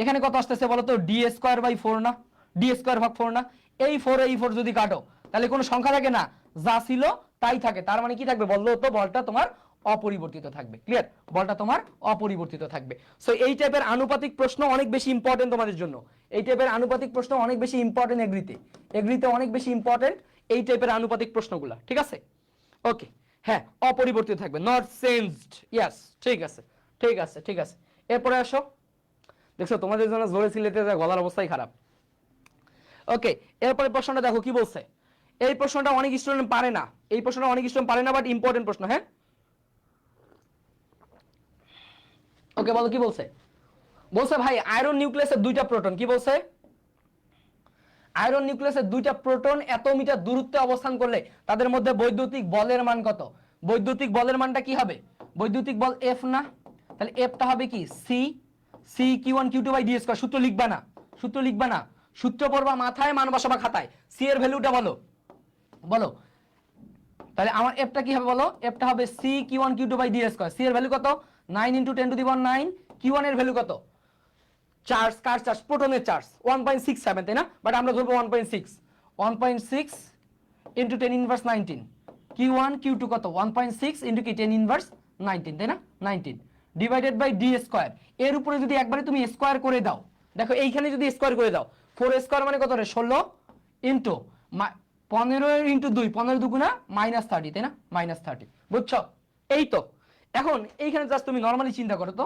[SPEAKER 1] এখানে কত আসতেছে বলো তো? ডি স্কয়ার বাই 4 না? ডি স্কয়ার ভাগ 4 না? এই 4 এই 4 যদি কাটো তাহলে কোনো সংখ্যা থাকে না, যা ছিল তাই থাকে। তার মানে কি থাকবে বললো তো? বলটা তোমার অপরিবর্তিত থাকবে। ক্লিয়ার? বলটা তোমার অপরিবর্তিত থাকবে। সো এই টাইপের আনুপাতিক প্রশ্ন অনেক বেশি ইম্পর্টেন্ট তোমাদের জন্য। এই টাইপের আনুপাতিক প্রশ্ন অনেক বেশি ইম্পর্টেন্ট এগ্রিতে, এগ্রিতে অনেক বেশি ইম্পর্টেন্ট এই টাইপের আনুপাতিক প্রশ্নগুলা, ঠিক আছে? ওকে, হ্যাঁ, অপরিবর্তিত থাকবে, নট চেঞ্জড। ইয়েস, ঠিক আছে ঠিক আছে ঠিক আছে। এরপরে আসো, দেখছো তোমাদের জন্য জোরে সিলেটে গলার অবস্থাই খারাপ। ওকে, এরপরে প্রশ্নটা দেখো কি বলছে। এই প্রশ্নটা অনেক স্টুডেন্ট পারে না, এই প্রশ্নটা অনেক স্টুডেন্ট পারে না, বাট ইম্পর্টেন্ট প্রশ্ন। হ্যাঁ, ওকে, বলো কি বলছে। বলছে ভাই আয়রন নিউক্লিয়াসের দুইটা প্রোটন, কি বলছে, আয়রন নিউক্লিয়াসের দুইটা প্রোটন এত মিটার দূরত্বে অবস্থান করলে তাদের মধ্যে বৈদ্যুতিক বলের মান কত। বৈদ্যুতিক বলের মানটা কি হবে, বৈদ্যুতিক বল এফ না, তাহলে এফটা হবে কি C, C Q one Q two by D square. সূত্র লিখবা না, সূত্র লিখবা না, সূত্র পড়বা মাথায়, মান বসাবা খাতায়। সি এর ভ্যালুটা বলো, বলো। তাহলে আমার এফটা কি হবে বলো, এফটা হবে C Q one Q two by D square. C এর ভ্যালু কত 9 × 10⁻⁹, কিউ1 এর ভ্যালু কত, চার্জ, কার চার্জ, প্রোটনের চার্জ 1.67, তাই না, বাট আমরা ধরবো 1.6, 1.6 × 10⁻19, কিউ1 কিউ2 কত 1.6 × কি 10⁻19, তাই না, 19 ডিভাইডেড বাই ডি স্কয়ার। এর উপরে যদি একবারে তুমি স্কয়ার করে দাও, দেখো এইখানে যদি স্কয়ার করে দাও 4 স্কয়ার মানে কত রে 16 ইনটু 15 ইনটু 2, 15 দুগুণা -30, তাই না, -30, বুঝছো। এই তো এখন এইখানে জাস্ট তুমি নরমালি চিন্তা করো তো,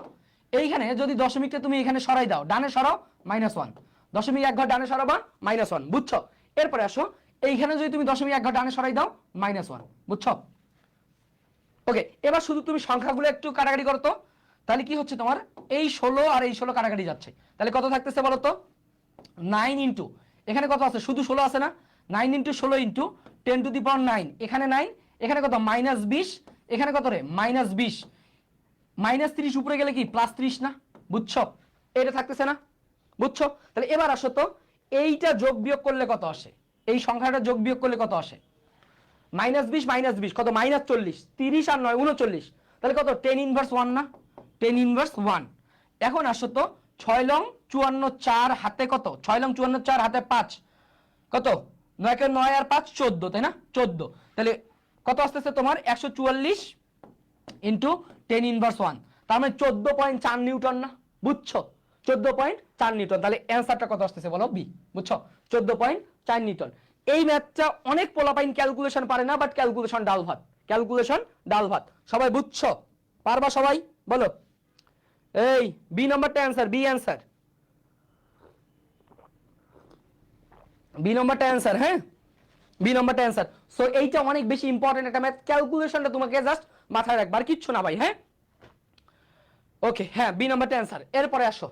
[SPEAKER 1] এইখানে যদি দশমিকটা তুমি এখানে সরাই দাও, ডানে সরাও -1, দশমিক এক ঘর ডানে সরাবা -1, বুঝছো। এরপরে আসো এইখানে যদি তুমি দশমিক এক ঘর ডানে সরাই দাও -1, বুঝছো। ওকে, এবার শুধু তুমি সংখ্যাগুলো একটু কাটাকাটি করো তো, তাহলে কি হচ্ছে তোমার এই 16 আর এই 16 কাটাকাটি যাচ্ছে, তাহলে কত থাকতেছে বলো তো, 9 ইন্টু এখানে কত আছে, শুধু 16 আছে না, 9 × 16 × 10⁹, এখানে 9, এখানে কত -20, এখানে কত রে -20, -30 উপরে গেলে কি +30 না, বুঝছো, এটা থাকতেছে না, বুঝছো। তাহলে এবার আসো তো এইটা যোগ বিয়োগ করলে কত আসে, এই সংখ্যাটা যোগ বিয়োগ করলে কত আসে, -20 -20 কত -40, 30 আর 9 39, তাহলে কত 10⁻1 না, 10⁻1। এখন আসো তো 6 লং 54 4 হাতে কত, 6 লং 54 4 হাতে 5 কত, 9 কে 9 আর 5 14, তাই না, 14, তাহলে কত আসতেছে তোমার 144 ইন্টু 10⁻1, তার মানে 14.4 নিউটন না, বুঝছো, 14.4 নিউটন। তাহলে অ্যান্সারটা কত আসতেছে বলো, বি, বুঝছো, 14.4 নিউটন। এই ম্যাথটা অনেক পোলাপাইন ক্যালকুলেশন পারে না, বাট ক্যালকুলেশন ডাল ভাত, ক্যালকুলেশন ডাল ভাত, সবাই বুঝছো, পারবা সবাই, বলো। এই বি নাম্বারটা অ্যান্সার, বি অ্যান্সার, বি নাম্বারটা অ্যান্সার, হ্যাঁ, বি নাম্বারটা অ্যান্সার। সো এইটা অনেক বেশি ইম্পর্টেন্ট একটা ম্যাথ, ক্যালকুলেশনটা তোমাকে জাস্ট মাথায় রাখবার, কিচ্ছু না ভাই, হ্যাঁ। ওকে, হ্যাঁ, বি নাম্বারটা অ্যান্সার। এরপরে আসো,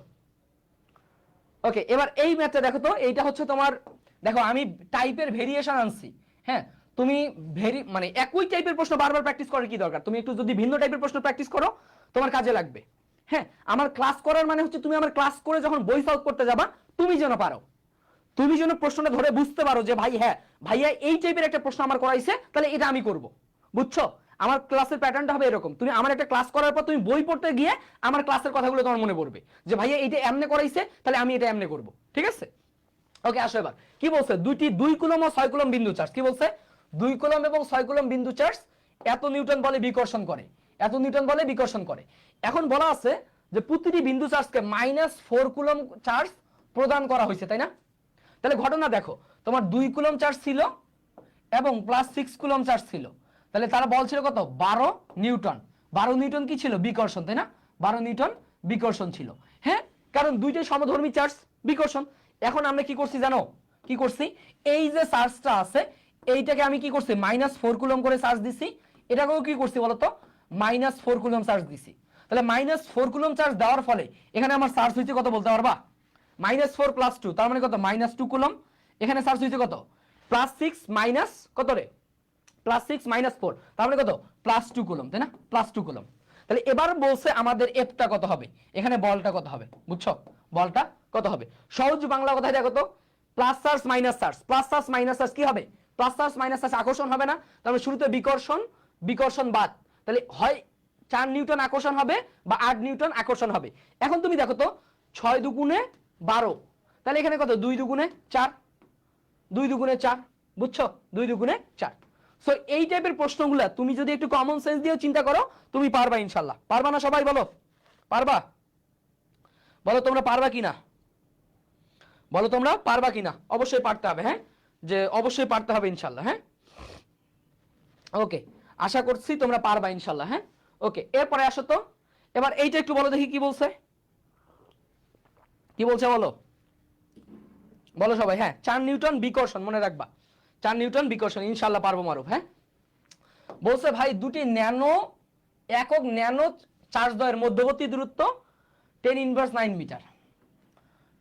[SPEAKER 1] ওকে, এবার এই ম্যাথটা দেখো তো, এইটা হচ্ছে তোমার, দেখো আমি টাইপের ভেরিয়েশন আনছি, হ্যাঁ, তুমি মানে একই টাইপের প্রশ্ন বারবার প্র্যাকটিস করার কি দরকার, তুমি একটু যদি ভিন্ন টাইপের প্রশ্ন প্র্যাকটিস করো তোমার কাজে লাগবে। হ্যাঁ, আমার ক্লাস করার মানে হচ্ছে তুমি আমার ক্লাস করে যখন বই সলভ করতে যাবা তুমি যেন পারো, তুমি যেন প্রশ্নটা ধরে বুঝতে পারো যে ভাই হ্যাঁ ভাইয়া এই টাইপের একটা প্রশ্ন আমার করাইছে, তাহলে এটা আমি করব, বুঝছো। আমার ক্লাসের প্যাটার্নটা হবে এরকম, তুমি আমার একটা ক্লাস করার পর তুমি বই পড়তে গিয়ে আমার ক্লাসের কথাগুলো তোমার মনে পড়বে যে ভাইয়া এইটা এমনে করাইছে, তাহলে আমি এটা এমনে করব, ঠিক আছে। ওকে, আসো এবার কি বলছে, 2 কুলম ও 6 কুলম বিন্দু চার্জ, কি বলছে, 2 কুলম এবং 6 কুলম বিন্দু চার্জ এত নিউটন বলে বিকর্ষণ করে, এত নিউটন বলে বিকর্ষণ করে। এখন বলা আছে যে প্রতিটি বিন্দু চার্জকে -4 কুলম চার্জ প্রদান করা হয়েছে, তাই না। তাহলে ঘটনা দেখো, তোমার 2 কুলম চার্জ ছিল এবং +6 কুলম চার্জ ছিল, তাহলে তারা বল ছিল কত 12 নিউটন, 12 নিউটন কি ছিল বিকর্ষণ, তাই না, 12 নিউটন বিকর্ষণ ছিল, হ্যাঁ, কারণ দুইটাই সমধর্মী চার্জ, বিকর্ষণ। এখন আমরা কি করছি জানো, কি করছি, এই যে চার্জটা আছে এইটাকে আমি কি করছি -4 কুলম করে চার্জ দিছি, এটাকেও কি করছি বলতো -4 কুলম চার্জ দিছি। তাহলে -4 কুলম চার্জ দেওয়ার ফলে এখানে আমার চার্জ হইছে কত বলতে পারবা, -4 + 2, তার মানে কত -2 কুলম, এখানে চার্জ হইছে কত +6 মাইনাস কত রে +6 - 4, তার মানে কত +2 কুলম, তাই না, +2 কুলম। তাহলে এবার বলছে আমাদের এফটা কত হবে, এখানে বলটা কত হবে, বুঝছো, বলটা কত হবে। সহজ বাংলা কথায় দেখো তো, plus charge minus charge, plus charge minus charge কি হবে, প্লাস চার্জ মাইনাস চার্জ আকর্ষণ হবে না, তাহলে শুরুতে বিকর্ষণ, বিকর্ষণ বাদ, তাহলে হয় 4 নিউটন আকর্ষণ হবে বা 8 নিউটন আকর্ষণ হবে। এখন তুমি দেখো তো 6 দুগুণে 12, তাহলে এখানে কত 2 দুগুণে 4, 2 দুগুণে 4, বুঝছো, 2 দুগুণে 4। সো এই টাইপের প্রশ্নগুলো তুমি যদি একটু কমন সেন্স দিয়ে চিন্তা করো তুমি পারবা ইনশাআল্লাহ, পারবা না সবাই বলো, পারবা, বলো তোমরা পারবা কিনা, বলো তোমরা পারবা কিনা, অবশ্যই পারতে হবে, হ্যাঁ, যে অবশ্যই পারতে হবে ইনশাআল্লাহ, হ্যাঁ। ওকে, আশা করছি তোমরা পারবা ইনশাআল্লাহ, হ্যাঁ। ওকে, এরপরে আসো তো, এবার এইটা একটু বলো দেখি কি বলছে, কি বলছে বলো, বলো সবাই। হ্যাঁ 4 নিউটন বিকর্ষণ মনে রাখবা, 4 নিউটন বিকর্ষণ, ইনশাল্লাহ পারবো মারুফ। হ্যাঁ বলছে ভাই দুটি ন্যানো একক ন্যানো চার্জ দ্বয়ের মধ্যবর্তী দূরত্ব 10⁻৯ মিটার।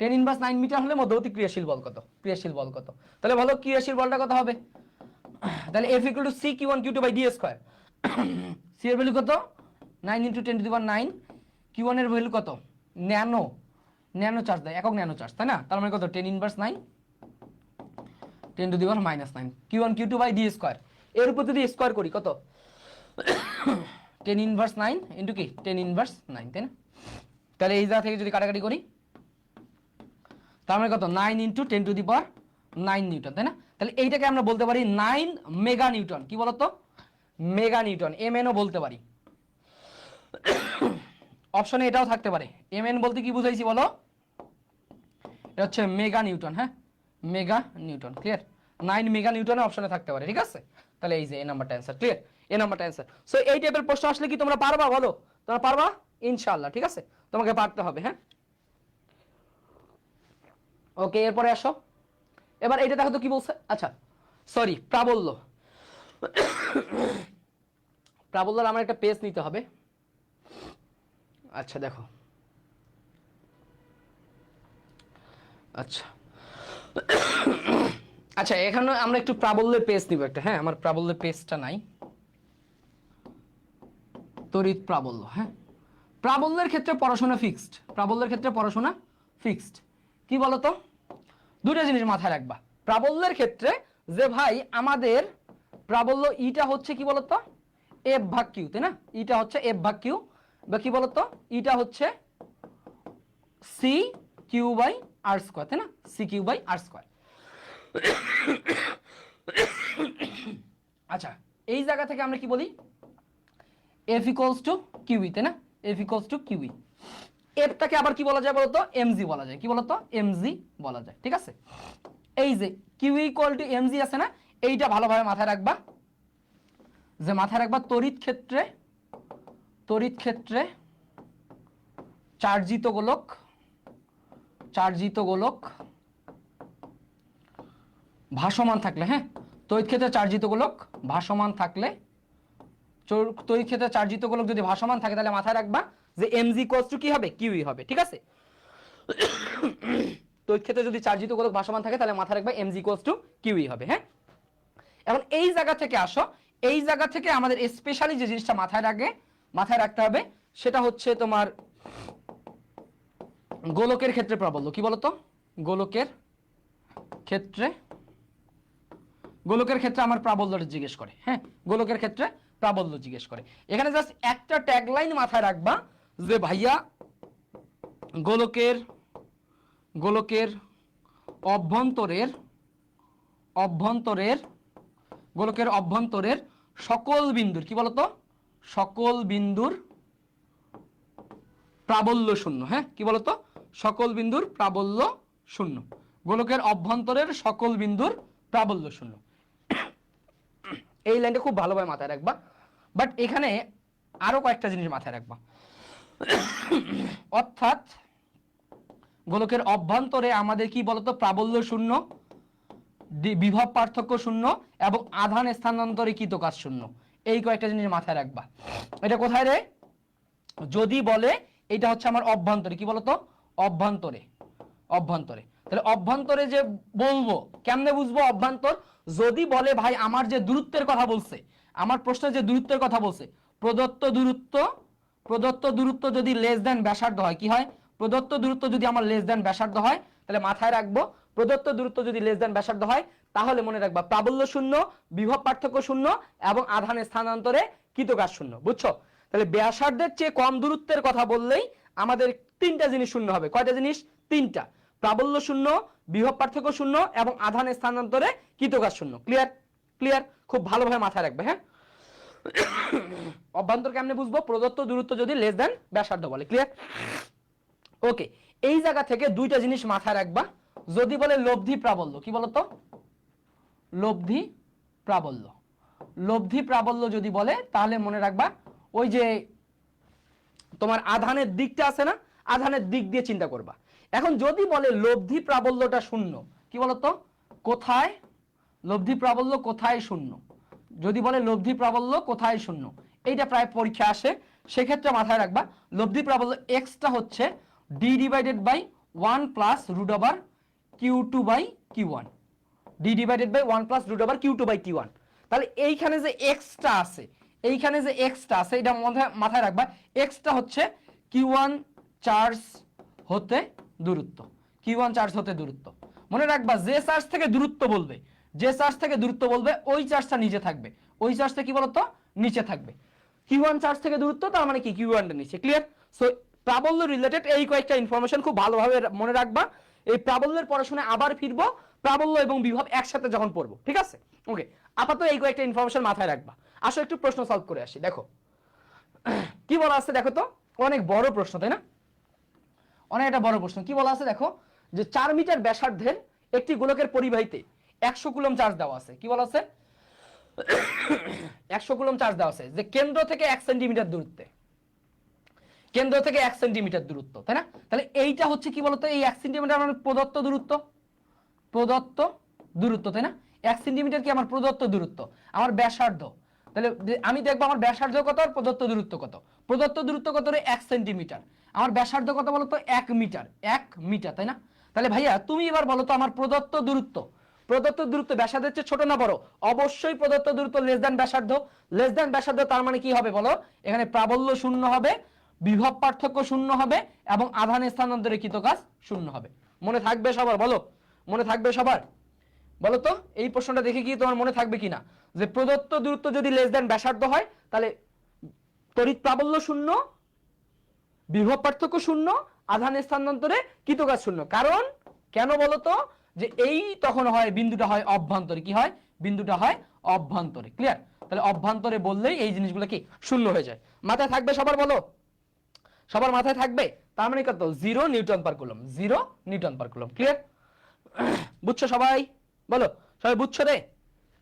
[SPEAKER 1] 10⁻৯ মিটার হলে মধ্যবর্তী ক্রিয়াশীল বল কত, ক্রিয়াশীল বল কত? তাহলে ভালো ক্রিয়াশীল বলটা কত হবে? তাহলে F = c(q1q2/d²) c এর ভ্যালু কত 9 × 10⁹ q1 এর ভ্যালু কত ন্যানো, ন্যানো চার্জ দেয় একক ন্যানো চার্জ, তাই না? তার মানে কত 10⁻৯ 10⁻⁻৯ q1 q2/d²। এর উপর যদি স্কয়ার করি কত 10⁻৯ ইনটু কি 10⁻৯, তাই না? তাহলে এই জায়গা থেকে যদি কাটাকাটি করি তার মানে কত 9 × 10⁹ নিউটন, তাই না? তাহলে এইটাকে আমরা বলতে পারি 9 মেগা নিউটন। কি বলতো মেগা নিউটন, mn ও বলতে পারি। অপশনে এটাও থাকতে পারে। mn বলতে কি বুঝাইছি বলো, এটা হচ্ছে মেগা নিউটন। হ্যাঁ mega Newton, clear? 9 mega Newton অপশনে থাকতে পারে, ঠিক আছে? তাহলে এই যে এই নাম্বারটা অ্যানসার, ক্লিয়ার? এই নাম্বারটা অ্যানসার। সো এই টাইপের প্রশ্ন আসলে কি তোমরা পারবা বলো? তোমরা পারবা ইনশাআল্লাহ, ঠিক আছে? তোমাকে পারতে হবে। হ্যাঁ ওকে, এরপরে আসো। এবার এটা দেখো তো কি বলছে। আচ্ছা সরি, প্রাবল্য। প্রাবল্যের আমার একটা পেজ নিতে হবে। আচ্ছা দেখো, আচ্ছা আচ্ছা এখানে আমরা একটু প্রাবল্যের পেজ নিব একটা। হ্যাঁ আমার প্রাবল্যের পেজটা নাই, তড়িৎ প্রাবল্য। হ্যাঁ প্রাবল্যের ক্ষেত্রে পড়াশোনা ফিক্সড, প্রাবল্যের ক্ষেত্রে পড়াশোনা ফিক্সড। কি বলতো দুটো জিনিস মাথায় রাখবা প্রাবল্যের ক্ষেত্রে, যে ভাই আমাদের প্রাবল্য ইটা হচ্ছে কি বলতো F/Q, তাই না? ইটা হচ্ছে F/Q, বা কি বলতো ইটা হচ্ছে c(q/r²), তাই না? c(q/r²). আচ্ছা এই জায়গা থেকে আমরা কি বলি F = QE, তাই না? F = QE। এফটাকে আবার কি বলা যায় বলতো mg বলা যায়। কি বলতো mg বলা যায়, ঠিক আছে? এই যে QE = mg আছে না, এইটা ভালোভাবে মাথায় রাখবা, যে মাথায় রাখবা তড়িৎ ক্ষেত্রে, তড়িৎ ক্ষেত্রে চার্জিত গোলক, চার্জিত গোলক ভাসমান থাকলে, হ্যাঁ তড়িৎ ক্ষেত্রে চার্জিত গোলক ভাসমান থাকলে, তড়িৎ ক্ষেত্রে চার্জিত গোলক যদি ভাসমান থাকে তাহলে মাথায় রাখবা যে mg = কি হবে QE হবে, ঠিক আছে? তড়িৎ ক্ষেত্রে যদি চার্জিত গোলক ভাসমান থাকে তাহলে মাথায় রাখবা mg = QE হবে। হ্যাঁ এখন এই জায়গা থেকে আসো, এই জায়গা থেকে আমাদের স্পেশালি যে জিনিসটা মাথায় রাখতে হবে সেটা হচ্ছে তোমার গোলকের ক্ষেত্রে প্রাবল্য। কি বলতো গোলকের ক্ষেত্রে, গোলকের ক্ষেত্রে আমার প্রাবল্যটা জিজ্ঞেস করে। হ্যাঁ গোলকের ক্ষেত্রে প্রাবল্য জিজ্ঞেস করে। এখানে জাস্ট একটা ট্যাগলাইন মাথায় রাখবা যে ভাইয়া গোলকের, গোলকের অভ্যন্তরের, অভ্যন্তরের গোলকের অভ্যন্তরের সকল বিন্দুর, কি বলতো সকল বিন্দুর প্রাবল্য শূন্য। হ্যাঁ কি বলতো সকল বিন্দুর প্রাবল্য শূন্য, গোলকের অভ্যন্তরের সকল বিন্দুর প্রাবল্য শূন্য। এই লাইনটা খুব ভালোভাবে মাথায় রাখবা। বাট এখানে আরো কয়েকটা জিনিস মাথায় রাখবা, অর্থাৎ গোলকের অভ্যন্তরে আমাদের কি বলতো প্রাবল্য শূন্য, বিভব পার্থক্য শূন্য এবং আধান স্থানান্তরিকৃত কাজ শূন্য। এই কয়েকটা জিনিস মাথায় রাখবা। এটা কোথায় রে, যদি বলে এটা হচ্ছে আমার অভ্যন্তরে, কি বলতো অভ্যন্তরে, অভ্যন্তরে। তাহলে অভ্যন্তরে যে বলবো কেমনে বুঝবো অভ্যন্তর, যদি বলে ভাই আমার যে দূরত্বের কথা বলছে, আমার প্রশ্নে যে দূরত্বের কথা বলছে, প্রদত্ত দূরত্ব, প্রদত্ত দূরত্ব যদি লেস দ্যান ব্যাসার্ধ হয়, কি হয় প্রদত্ত দূরত্ব যদি আমার লেস দ্যান ব্যাসার্ধ হয় তাহলে মাথায় রাখবো প্রদত্ত দূরত্ব যদি লেস দ্যান ব্যাসার্ধ হয় তাহলে মনে রাখবা প্রাবল্য শূন্য, বিভব পার্থক্য শূন্য এবং আধান স্থানান্তরে কৃতকাজ শূন্য। বুঝছো? তাহলে ব্যাসার্ধের চেয়ে কম দূরত্বের কথা বললেই আমাদের তিনটা জিনিস শূন্য হবে। কয়টা জিনিস? তিনটা। প্রাবল্য শূন্য, বিভব পার্থক্য শূন্য এবং আধান স্থানান্তরে কৃতকাজ শূন্য। ক্লিয়ার? ক্লিয়ার? খুব ভালোভাবে মাথায় রাখবে। হ্যাঁ অভ্যন্তর কেমনে বুঝবো? প্রদত্ত দূরত্ব যদি লেস দ্যান ব্যাসার্ধ বলে। ক্লিয়ার? ওকে, এই জায়গা থেকে দুইটা জিনিস মাথায় রাখবা। যদি বলে লব্ধি প্রাবল্য, কি বলতো লব্ধি প্রাবল্য, লব্ধি প্রাবল্য যদি বলে তাহলে মনে রাখবা ওই যে তোমার আধানের দিকটা আছে না, আধানের দিক দিয়ে চিন্তা করবা। এখন যদি বলে লব্ধি প্রাবল্যটা শূন্য, কি বলতো, কোথায় লব্ধি প্রাবল্য কোথায় শূন্য, যদি বলে লব্ধি প্রাবল্য কোথায় শূন্য, এইটা প্রায় পরীক্ষা আসে, সেক্ষেত্রে মাথায় রাখবা লব্ধি প্রাবল্য এক্সটা হচ্ছে D divided by 1 plus root over Q2 by Q1, D divided by 1 plus root over Q2 by Q1। তাহলে এইখানে যে এক্সটা আছে, এইখানে যে এক্সটা আছে, এটা মাথায় রাখবা, এক্সটা হচ্ছে Q1 চার্জ হতে দূরত্ব, Q1 চার্জ হতে দূরত্ব। মনে রাখবা যে চার্জ থেকে দূরত্ব বলবে, যে চার্জ থেকে দূরত্ব বলবে ওই চার্জটা নিচে থাকবে, ওই চার্জটা কি বলতো নিচে থাকবে। Q1 চার্জ থেকে দূরত্ব তার মানে কি Q1 এর নিচে, ক্লিয়ার? সো প্রাবল্য রিলেটেড এই কয়েকটা ইনফরমেশন খুব ভালোভাবে মনে রাখবা। এই প্রাবল্যের পড়াশোনায় আবার ফিরবো প্রাবল্য এবং বিভব একসাথে যখন পড়বো, ঠিক আছে? ওকে, আপাতত এই কয়েকটা ইনফরমেশন মাথায় রাখবা। আসো একটু প্রশ্ন সলভ করে আসি। দেখো কি বলা আছে, দেখো তো, অনেক বড় প্রশ্ন তাই না, অনেক একটা বড় প্রশ্ন। কি বলা আছে দেখো, যে 4 মিটার ব্যাসার্ধের একটি গোলকের পরিবাহীতে 100 কুলম চার্জ দেওয়া আছে। কি বলা আছে, 100 কুলম চার্জ দেওয়া আছে, যে কেন্দ্র থেকে 1 সেন্টিমিটার দূরত্বে, কেন্দ্র থেকে 1 সেন্টিমিটার দূরত্ব, তাই না? তাহলে এইটা হচ্ছে কি বলতো, এই 1 সেন্টিমিটার আমার প্রদত্ত দূরত্ব, প্রদত্ত দূরত্ব, তাই না? 1 সেন্টিমিটার কি আমার প্রদত্ত দূরত্ব, আমার ব্যাসার্ধ। তাহলে আমি দেখবো আমার ব্যাসার্ধ কত আর প্রদত্ত দূরত্ব কত। প্রদত্ত দূরত্ব কত রে, 1 সেন্টিমিটার। আমার ব্যাসার্ধ কত বলতো, 1 মিটার, 1 মিটার, তাই না? তাহলে ভাইয়া তুমি এবার বলো তো আমার প্রদত্ত দূরত্ব, প্রদত্ত দূরত্ব ব্যাসার্ধের চেয়ে ছোট না বড়? অবশ্যই প্রদত্ত দূরত্ব লেস দ্যান ব্যাসার্ধ, লেস দ্যান ব্যাসার্ধ, তার মানে কি হবে বলো, এখানে প্রাবল্য শূন্য হবে, বিভব পার্থক্য শূন্য হবে এবং আধান স্থানান্তরে কৃত কাজ শূন্য হবে। মনে থাকবে সবার, বলো মনে থাকবে সবার? বলো তো এই প্রশ্নটা দেখে কি তোমার মনে থাকবে কিনা, যে প্রদত্ত দূরত্ব যদি লেস দ্যান ব্যাসার্ধ হয় তাহলে তড়িৎ প্রাবল্য শূন্য, বিভব পার্থক্য শূন্য, আধান স্থানান্তরে কৃত কাজ শূন্য। কারণ কেন বলো তো, যে এই তখন হয় বিন্দুটা হয় অভ্যন্তরে, কি হয়, বিন্দুটা হয় অভ্যন্তরে, ক্লিয়ার? তাহলে অভ্যন্তরে বললেই এই জিনিসগুলো কি শূন্য হয়ে যায়। মাথায় থাকবে সবার, বলো সবার মাথায় থাকবে? তার মানে কত, 0 নিউটন পার কুলম, 0 নিউটন পার কুলম, ক্লিয়ার? বুঝছো সবাই, বলো সবাই বুঝছো রে?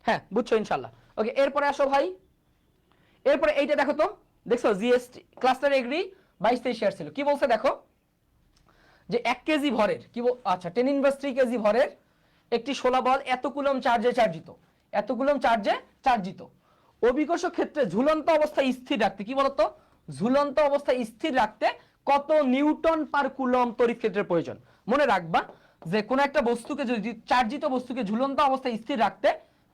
[SPEAKER 1] হ্যাঁ বুঝছো ইনশাল্লাহ। ওকে, এরপরে আসো ভাই, এরপরে এইটা দেখো তো, দেখছো জিএসটি ক্লাস্টার এগ্রি 22-23 শেয়ার ছিল। কি বলছে দেখো, যে 1 কেজি ভরের কি আচ্ছা 10⁻³ কেজি ভরের একটি 16 বল এত কুলম চার্জে চার্জিত, এত কুলম চার্জে চার্জিত, অভিকর্ষ ক্ষেত্রে ঝুলন্ত অবস্থায় স্থির রাখতে, কি বলতো, ঝুলন্ত অবস্থায় স্থির রাখতে কত নিউটন পার কুলম তড়িৎ ক্ষেত্রের প্রয়োজন। মনে রাখবা যে কোন একটা বস্তুকে যদি, চার্জিত বস্তুকে ঝুলন্ত অবস্থায় স্থির রাখতে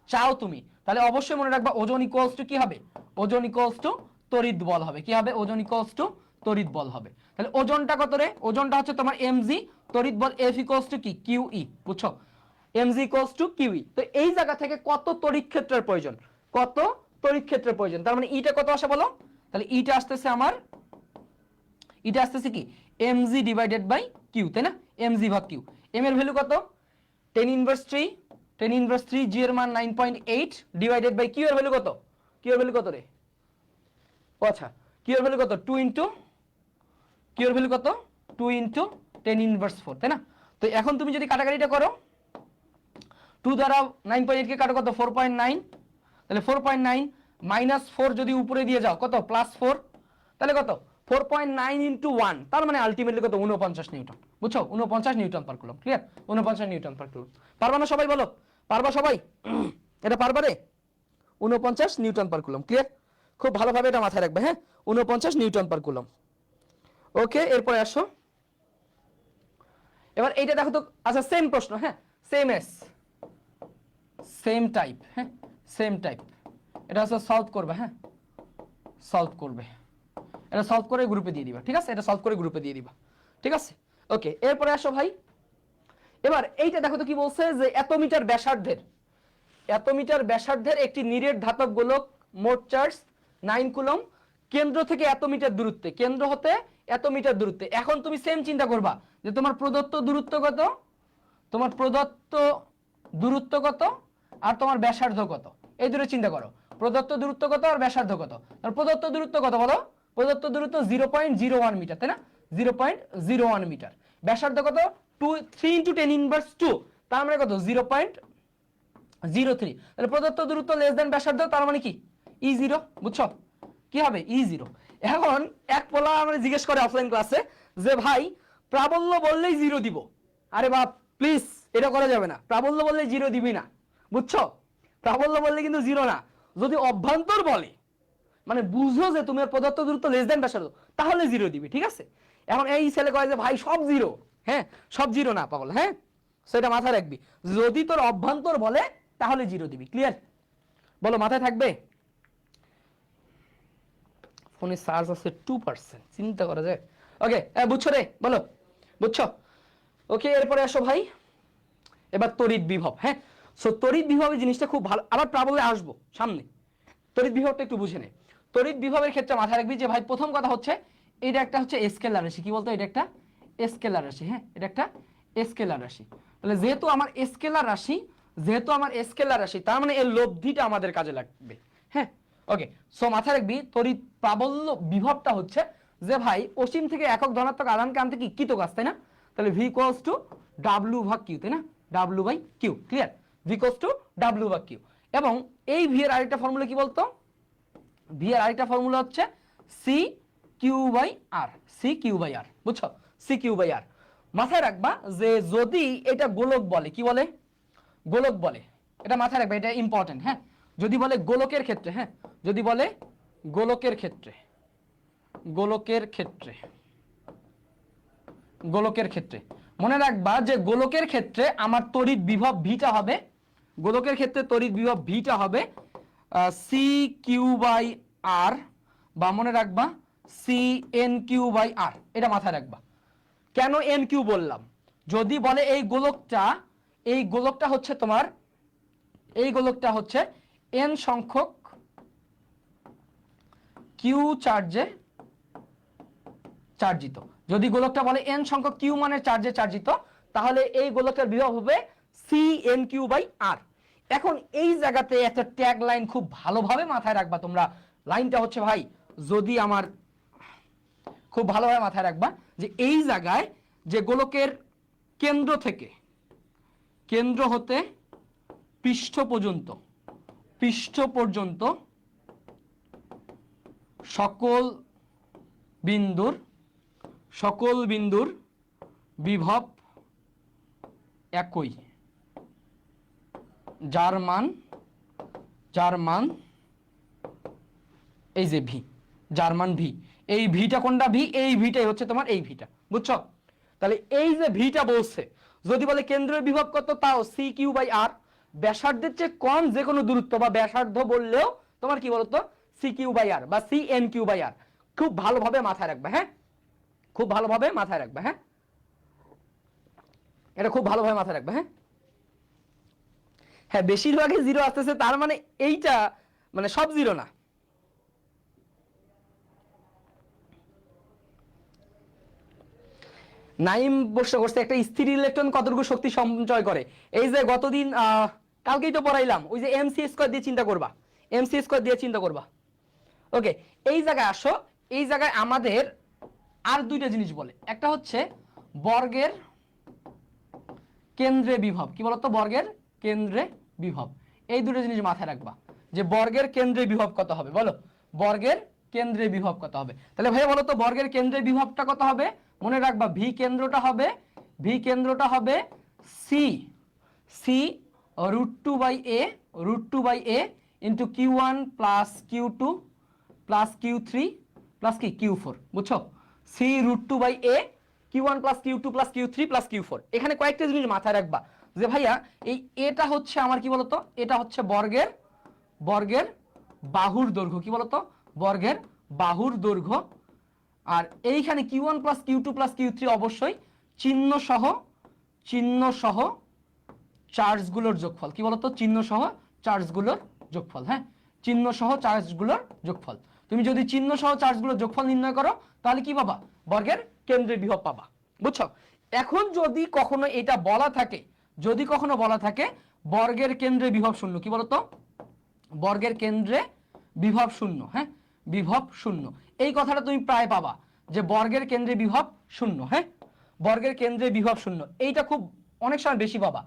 [SPEAKER 1] চাও তুমি, তাহলে অবশ্যই মনে রাখবা ওজন ইকুয়ালস টু কি হবে, ওজন ইকুয়ালস টু তড়িৎ বল হবে। কি হবে, ওজন ইকুয়ালস টু তড়িৎ বল হবে। তাহলে ওজনটা কত রে, ওজনটা হচ্ছে তোমার mg, তড়িৎ বল F ইকুয়ালস টু কি QE, বুঝছো, mg ইকুয়ালস টু QE। তো এই জায়গা থেকে কত তড়িৎ ক্ষেত্রের প্রয়োজন, কত তড়িৎ ক্ষেত্রের প্রয়োজন, তার মানে ইটা কত আসে বলো, তাহলে ইটা আসতেছে আমার, ইটা আসতেছে কি mg ডিভাইডেড বাই q, তাই না? mg ভাগ q, m এর ভ্যালু কত 10⁻³ 10⁻³ g এর মান 9.8 ডিভাইডেড বাই q এর ভ্যালু কত, q এর ভ্যালু কত রে, ও আচ্ছা q এর ভ্যালু কত 2 ইনটু, q এর ভ্যালু কত 2 ইনটু 10⁻⁴, তাই না? তো এখন তুমি যদি কাটাকাটিটা করো, 2 দ্বারা 9.8 কে কাটো কত 4.9, তাহলে 4.9 মাইনাস 4 যদি উপরে দিয়ে যাও কত +4, তাহলে কত 4.9 ইনটু 1, তার মানে আলটিমেটলি কত 49 নিউটন, বুঝছো, 49 নিউটন পার কুলম, ক্লিয়ার? 49 নিউটন পার কুলম। পারবা না সবাই, বলো পারবা সবাই? এটা পারবা রে, 49 নিউটন পার কুলম, ক্লিয়ার? খুব ভালোভাবে এটা মাথায় রাখবে, হ্যাঁ 49 নিউটন পার কুলম। ওকে, এরপরে আসো, এবার এইটা দেখো তো, আচ্ছা সেম প্রশ্ন, হ্যাঁ সেম এস, সেম টাইপ, হ্যাঁ সেম টাইপ, এটা হচ্ছে সলভ করবে, হ্যাঁ সলভ করবে, এটা সলভ করে গ্রুপে দিয়ে দিবা, ঠিক আছে? এটা সলভ করে গ্রুপে দিয়ে দিবা, ঠিক আছে? ওকে, এরপরে আসো ভাই, এবার এইটা দেখো তো কি বলছে, যে এত মিটার ব্যাসার্ধের, এত মিটার ব্যাসার্ধের একটি নিরেট ধাতব গোলক, মোট চার্জ 9 কুলম, কেন্দ্র থেকে এত মিটার দূরত্বে, কেন্দ্র হতে এত মিটার দূরত্বে। এখন তুমি সেম চিন্তা করবা যে তোমার প্রদত্ত দূরত্ব কত, তোমার প্রদত্ত দূরত্ব কত আর তোমার ব্যাসার্ধ কত, এই দুটো চিন্তা করো, প্রদত্ত দূরত্ব কত আর ব্যাসার্ধ কত। আর প্রদত্ত দূরত্ব কত বলো, প্রদত্ত দূরত্ব 0.01 মিটার, তাই না? 0.01 মিটার। ব্যাসার্ধ কত 3 ইনটু 10⁻², তার মানে কত 0.03। তাহলে প্রদত্ত দূরত্ব লেস দ্যান ব্যাসার্ধ, তার মানে কি E0, বুঝছো, কি হবে E0। এখন এক পোলা আমরা জিজ্ঞেস করে অফলাইন ক্লাসে যে ভাই প্রাবল্য বললেই 0 দিব। আরে বাপ প্লিজ, এটা করা যাবে না। প্রাবল্য বললে 0 দিবি না, বুঝছো? প্রাবল্য বললে কিন্তু 0 না। যদি অভ্যন্তর বলে, মানে বুঝো যে তোমার প্রদত্ত দূরত্ব লেস দেন ব্যাসার্ধ, তাহলে 0 দিবি, ঠিক আছে? এখন এই ছেলে কয় যে ভাই সব 0, হ্যাঁ সব 0 না পাগল, হ্যাঁ সেটা মাথায় রাখবি। যদি তোর অভ্যন্তর বলে তাহলে 0 দিবি, ক্লিয়ার? বলো, মাথায় থাকবে? ফোনে চার্জ আছে 2%, চিন্তা করা যায়। ওকে, বুঝছো রে? বলো বুঝছো? ওকে, এরপরে আসো ভাই, এবার তড়িৎ বিভব। হ্যাঁ, সো তড়িৎ বিভবের জিনিসটা খুব ভালো, আবার প্রাবল্যে আসবো সামনে। তড়িৎ বিভবটা একটু বুঝে নে। তড়িৎ বিভবের ক্ষেত্রে মাথায় রাখবি যে ভাই প্রথম কথা হচ্ছে এটা একটা হচ্ছে স্কেলার রাশি। কি বলতো? এটা একটা স্কেলার রাশি। হ্যাঁ, এটা একটা স্কেলার রাশি। তাহলে যেহেতু আমার স্কেলার রাশি, তার মানে এর লব্ধিটা আমাদের কাজে লাগবে। হ্যাঁ, ওকে, সো মাথায় রাখবি তড়িৎ প্রাবল্য বিভবটা হচ্ছে যে ভাই অসীম থেকে একক ধনাত্মক আধানকে আনতে কি কৃত কাজ, তাই না? তাহলে ভি ইকুয়ালস টু ডাব্লিউ ভাগ কিউ, তাই না? W by Q, clear? V equals to W ভাগ কিউ। এবং এই ভি এর আরেকটা ফর্মুলা কি বলতো? ভি এর আরেকটা ফর্মুলা হচ্ছে C Q by R. C Q by R, বুঝছো? C Q by R. মাথায় রাখবা যে যদি এটা গোলক বলে, কি বলে? গোলক বলে, এটা মাথায় রাখবে, এটা ইম্পর্টেন্ট। হ্যাঁ, যদি বলে গোলকের ক্ষেত্রে, হ্যাঁ যদি বলে গোলকের ক্ষেত্রে, গোলকের ক্ষেত্রে মনে রাখবা যে গোলকের ক্ষেত্রে আমার তড়িৎ বিভব ভিটা হবে, গোলকের ক্ষেত্রে তড়িৎ বিভব ভিটা হবে সি কিউ বাই আর, বা মনে রাখবা সি এন কিউ বাই আর। এটা মাথায় রাখবা। কেন এন কিউ বললাম? যদি বলে এই গোলকটা হচ্ছে তোমার, এই গোলকটা হচ্ছে এন সংখ্যক কিউ চার্জে চার্জিত, যদি গোলকটা বলে এন সংখ্যক কিউ মানের চার্জে চার্জিত, তাহলে এই গোলকের বিভব হবে সি এন কিউ বাই আর। এখন এই জায়গাতে একটা ট্যাগ লাইন খুব ভালোভাবে মাথায় রাখবা তোমরা। লাইনটা হচ্ছে ভাই, যদি আমার খুব ভালোভাবে মাথায় রাখবা যে এই জায়গায় যে গোলকের কেন্দ্র থেকে, কেন্দ্র হতে পৃষ্ঠ পর্যন্ত সকল বিন্দুর বিভব একই, যার মান এই যে ভি, যার মান ভি। এই ভিটা কোনটা? ভি, এই ভিটাই হচ্ছে তোমার এই ভিটা, বুঝছো? তাহলে এই যে ভিটা বলছে, যদি বলে কেন্দ্রের বিভব কত, তাও সি কিউ বাই আর। ব্যাসার্ধের চেয়ে কম যে কোনো দূরত্ব বা ব্যাসার্ধ বললেও তোমার কি বলতো? সি কিউ বাই আর বা সি এন কিউ বাই আর। খুব ভালোভাবে মাথায় রাখবে, হ্যাঁ খুব ভালোভাবে মাথায় রাখবে। হ্যাঁ, এটা খুব ভালোভাবে মাথায় রাখবে। হ্যাঁ হ্যাঁ, বেশিরভাগই 0 আসতেছে, তার মানে এইটা মানে সব 0 না। নাইম প্রশ্ন করছে একটা স্থির ইলেকট্রন কতটুকু শক্তি সঞ্চয় করে। এই যে গতদিন কালকেই তো পড়াইলাম, ওই যে এমসি স্কয়ার দিয়ে চিন্তা করবা, এমসি স্কয়ার দিয়ে চিন্তা করবা। ওকে, এই জায়গায় আসো। এই জায়গায় আমাদের আর দুইটা জিনিস বলে, একটা হচ্ছে বর্গের কেন্দ্রে বিভব। কি বলতো? বর্গের কেন্দ্রে বিভব। এই দুটো জিনিস মাথায় রাখবা যে বর্গের কেন্দ্রে বিভব কত হবে। বলো, বর্গের কেন্দ্রে বিভব কত হবে? তাহলে ভাই বলো তো বর্গের কেন্দ্রে বিভবটা কত হবে? মনে রাখবা ভি কেন্দ্রটা হবে C root two by A into Q one plus Q two plus Q three plus কি কিউ ফোর, বুঝছো? C root two by A, Q one plus Q two plus Q three plus Q four. এখানে কয়েকটা জিনিস মাথায় রাখবা যে ভাইয়া এই এটা হচ্ছে আমার কি বলতো, এটা হচ্ছে বর্গের বাহুর দৈর্ঘ্য। কি বলতো? বর্গের বাহুর দৈর্ঘ্য। আর এইখানে Q one plus Q two plus Q three অবশ্যই চিহ্ন সহ চার্জগুলোর যোগফল। কি বলতো? চিহ্ন সহ চার্জগুলোর যোগফল। হ্যাঁ, চিহ্ন সহ চার্জগুলোর যোগফল। তুমি যদি চিহ্ন সহ চার্জগুলোর যোগফল নির্ণয় করো তাহলে কি পাবা? বর্গের কেন্দ্রের বিভব পাবা, বুঝছো? এখন যদি কখনো এটা বলা থাকে, বর্গের কেন্দ্রে বিভব শূন্য। কি বলতো? বর্গের কেন্দ্রে বিভব শূন্য। হ্যাঁ, বিভব শূন্য। এই কথাটা তুমি প্রায় পাবা যে বর্গের কেন্দ্রে বিভব শূন্য। হ্যাঁ, বর্গের কেন্দ্রে বিভব শূন্য, এইটা খুব অনেক সময় বেশি পাবা।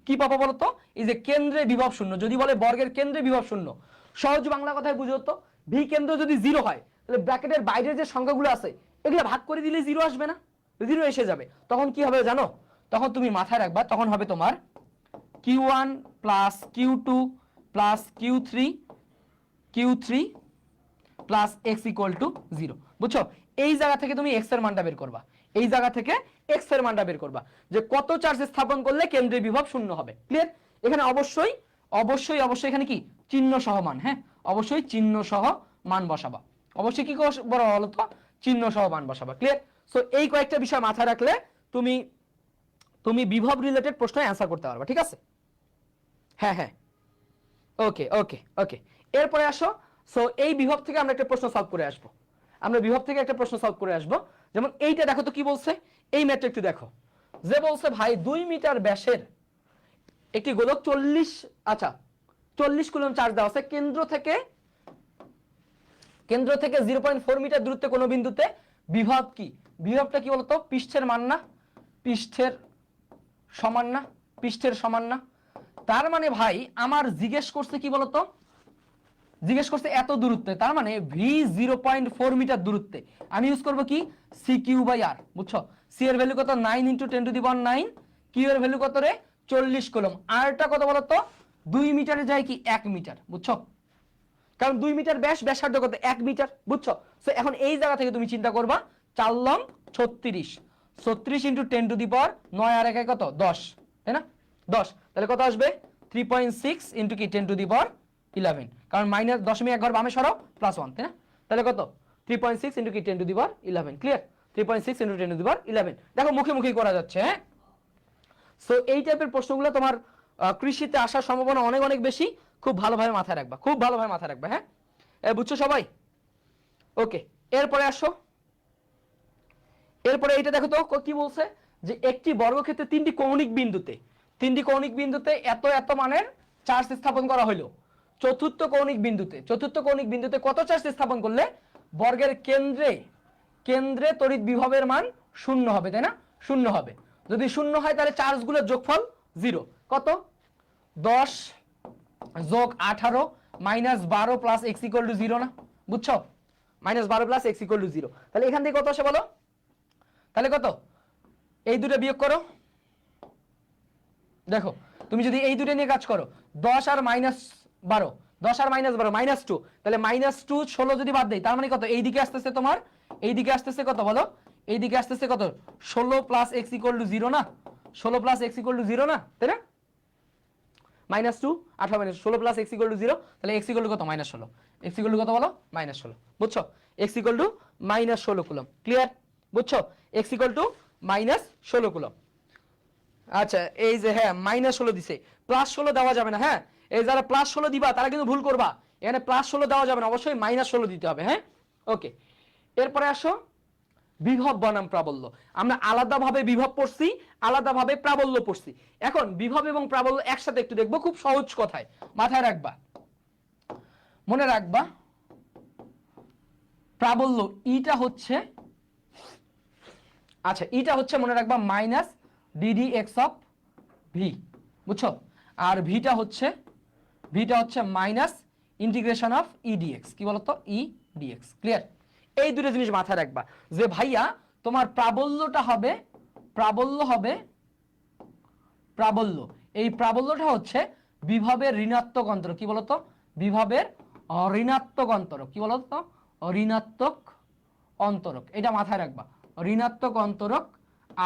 [SPEAKER 1] কি পাবা বলতো? এই যে কেন্দ্রে বিভব শূন্য, যদি বলে বর্গের কেন্দ্রে বিভব শূন্য, সহজ বাংলা কথায় বুঝো তো, ভি কেন্দ্র যদি 0 হয় তাহলে ব্র্যাকেটের বাইরের যে সংখ্যাগুলো আছে এগুলো ভাগ করে দিলে 0 আসবে না? জিরো এসে যাবে, তখন কি হবে জানো? তখন তুমি মাথায় রাখবা, তখন হবে তোমার Q1 plus Q2 plus Q3 plus x equal to 0। বুঝছো? এই জায়গা থেকে তুমি এক্স এর মানটা বের করবা, এই জায়গা থেকে এক্স এর মানটা বের করবা, যে কত চার্জ স্থাপন করলে কেন্দ্রীয় বিভব শূন্য হবে। ক্লিয়ার? এখানে অবশ্যই অবশ্যই অবশ্যই এখানে কি চিহ্ন সহ মান, হ্যাঁ অবশ্যই চিহ্ন সহ মান বসাবা, অবশ্যই কি বড় বলো তো, চিহ্ন সহ মান বসাবা। ক্লিয়ার? সো এই কয়েকটা বিষয় মাথায় রাখলে তুমি তুমি বিভব রিলেটেড প্রশ্ন অ্যান্সার করতে পারবা। ঠিক আছে? হ্যাঁ হ্যাঁ, ওকে ওকে ওকে। এরপরে আসো, সো এই বিভব থেকে আমরা একটা প্রশ্ন সলভ করে আসবো, আমরা বিভব থেকে একটা প্রশ্ন সলভ করে আসবো। যেমন এইটা দেখো তো কি বলছে, এই ম্যাথটা একটু দেখো, যে বলছে ভাই 2 মিটার ব্যাসের একটি গোলক 40 কুলম্ব চার্জ দেওয়া আছে, কেন্দ্র থেকে 0.4 মিটার দূরত্বে কোনো বিন্দুতে বিভব কি? বিভবটা কি বলতো? পৃষ্ঠের মান না, পৃষ্ঠের সমান না। তার মানে ভাই আমার জিজ্ঞেস করছে কি বলতো, জিজ্ঞেস করছে এত দূরত্বে, তার মানে ভি 0.4 মিটার দূরত্বে আমি ইউজ করবো কি সি কিউ বাই আর। বুঝছো? সি এর ভ্যালু কত? 9 × 10⁻⁹, কিউ এর ভ্যালু কত রে? 40 কুলম্ব, আরটা কত বলতো? 2 মিটারে যায় কি 1 মিটার। বুঝছো? কারণ 2 মিটার ব্যাসার্ধ কত? 1 মিটার। বুঝছো? সো এখন এই জায়গা থেকে তুমি চিন্তা করবা 4 লং 36, 36 × 10⁹9 আর 1 কত? 10, তাই না? 10, তাহলে কত আসবে? 3.6 × কি 10⁻11, কারণ মাইনাস দশমিক 1 ঘর বামে সরাও +1, তাই না? তাহলে কত? 3.6 × কি 10⁻11। ক্লিয়ার? 3.6 × 10⁻11। দেখো মুখে মুখেই করা যাচ্ছে। হ্যাঁ, সো এই টাইপের প্রশ্নগুলো তোমার কৃষিতে আসার সম্ভাবনা অনেক অনেক বেশি। খুব ভালোভাবে মাথায় রাখবা, খুব ভালোভাবে মাথায় রাখবা। হ্যাঁ, বুঝছো সবাই? ওকে, এরপরে আসো, এরপরে এইটা দেখো তো কি বলছে, যে একটি বর্গক্ষেত্রে 3টি কৌণিক বিন্দুতে এত এত মানের চার্জ স্থাপন করা হলো। চতুর্থ কৌণিক বিন্দুতে কত চার্জ স্থাপন করলে বর্গের কেন্দ্রে তড়িৎ বিভবের মান 0 হবে, তাই না? 0 হবে। যদি 0 হয় তাহলে চার্জগুলোর যোগফল 0। কত? 10 যোগ 18 -12 প্লাস x = 0 না? বুঝছো? -12 প্লাস x = 0। তাহলে এখান থেকে কত আসে বলো? তাহলে কত? এই দুটো বিয়োগ করো। দেখো তুমি যদি এই দুটো নিয়ে কাজ করো, 10 আর -12, 10 আর -12 -2, তাহলে -2 16 যদি বাদ দেই, তার মানে কত? এই দিকে আসতেছে তোমার, এই দিকে আসতেছে কত বলো? এই দিকে আসতেছে কত? 16 প্লাস x = 0 না? 16 প্লাস x = 0 না, তাই না? -2 18 16 প্লাস x = 0, তাহলে x = কত? -16। x = কত বলো? -16। বুঝছো? x = -16 coulomb. ক্লিয়ার? বুঝছো? x = -16 coulomb. আচ্ছা, এই যে হ্যাঁ -16 দিছে, +16 দেওয়া যাবে না। হ্যাঁ, এই যারা +16 দিবা তারা কিন্তু ভুল করবা, এখানে +16 দেওয়া যাবে না, অবশ্যই -16 দিতে হবে। হ্যাঁ, ওকে। এরপরে আসো বিভব বনাম প্রাবল্য। আমরা আলাদাভাবে বিভব পড়ছি, আলাদাভাবে প্রাবল্য পড়ছি। এখন বিভব এবং প্রাবল্য একসাথে একটু দেখবো, খুব সহজ কথায় মাথায় রাখবা, মনে রাখবা। প্রাবল্য ইটা হচ্ছে, আচ্ছা ইটা হচ্ছে মনে রাখবা -ddx অফ ভি। বুঝছো? আর ভিটা হচ্ছে -ইন্টিগ্রেশন অফ ইডিএক্স। কি বলতো? ইডিএক্স। ক্লিয়ার? এই দুটো জিনিস মাথায় রাখবা, যে ভাইয়া তোমার প্রাবল্যটা হবে, এই প্রাবল্যটা হচ্ছে বিভবের ঋণাত্মক অন্তরক। কি বলতো? বিভবের ঋণাত্মক অন্তরক। কি বলতো? ঋণাত্মক অন্তরক। এটা মাথায় রাখবা, ঋণাত্মক অন্তরক।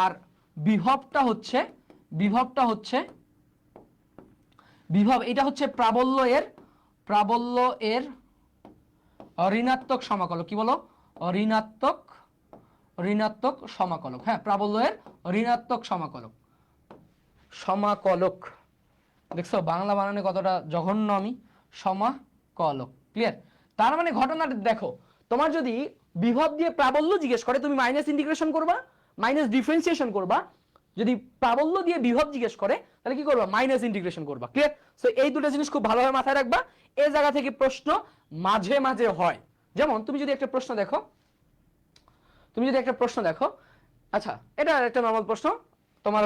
[SPEAKER 1] আর বিভব এটা হচ্ছে প্রাবল্য এর ঋণাত্মক সমাকলক। কি বলো? ঋণাত্মক সমাকলক। হ্যাঁ, প্রাবল্য এর ঋণাত্মক সমাকলক। দেখছো বাংলা বানানে কতটা জঘন্য আমি, সমাকলক। ক্লিয়ার? তার মানে ঘটনাটা দেখো, তোমার যদি বিভব দিয়ে প্রাবল্য জিজ্ঞেস করে, তুমি মাইনাস ইন্টিগ্রেশন করবা, মাইনাস ডিফারেন্সিয়েশন করবা। যদি প্রাবল্য দিয়ে বিভব জিজ্ঞেস করে তাহলে কি করবা? মাইনাস ইন্টিগ্রেশন করবা। ক্লিয়ার? সো এই দুটো জিনিস খুব ভালোভাবে মাথায় রাখবা। এই জায়গা থেকে প্রশ্ন মাঝে মাঝে হয়। যেমন তুমি যদি একটা প্রশ্ন দেখো, আচ্ছা এটা একটা নরমাল প্রশ্ন, তোমার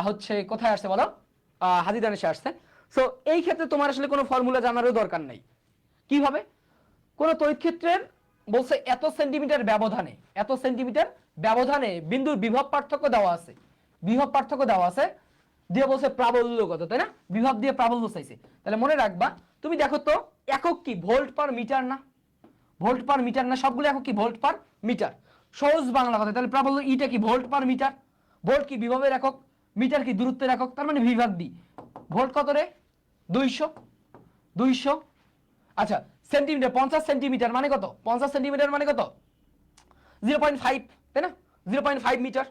[SPEAKER 1] হচ্ছে কোথায় আসছে বলো? হাদিদানেশে আসছে। সো এই ক্ষেত্রে তোমার আসলে কোনো ফর্মুলা জানারও দরকার নাই। কিভাবে? কোন তড়িৎ ক্ষেত্রের বলছে এত সেন্টিমিটার ব্যবধানে বিন্দুর বিভব পার্থক্য দেওয়া আছে, বিভব পার্থক্য দেওয়া আছে, দিয়ে বলছে প্রাবল্য কত, তাই না? বিভব দিয়ে প্রাবল্য চাইছে। তাহলে মনে রাখবা, তুমি দেখো তো একক কি, ভোল্ট পার মিটার না? ভোল্ট পার মিটার না? সবগুলো একক কি, ভোল্ট পার মিটার। সহজ বাংলা কথা, তাহলে প্রাবল্য ইটা কি, ভোল্ট পার মিটার। ভোল্ট কি বিভবের একক, মিটার কি দূরত্বের একক, তার মানে ভি ভাগ ডি। ভোল্ট কত রে? 200। 200। আচ্ছা সেন্টিমিটার, 50 সেন্টিমিটার মানে কত? 50 সেন্টিমিটার মানে কত? 0.5, তাই না? 0.5 মিটার।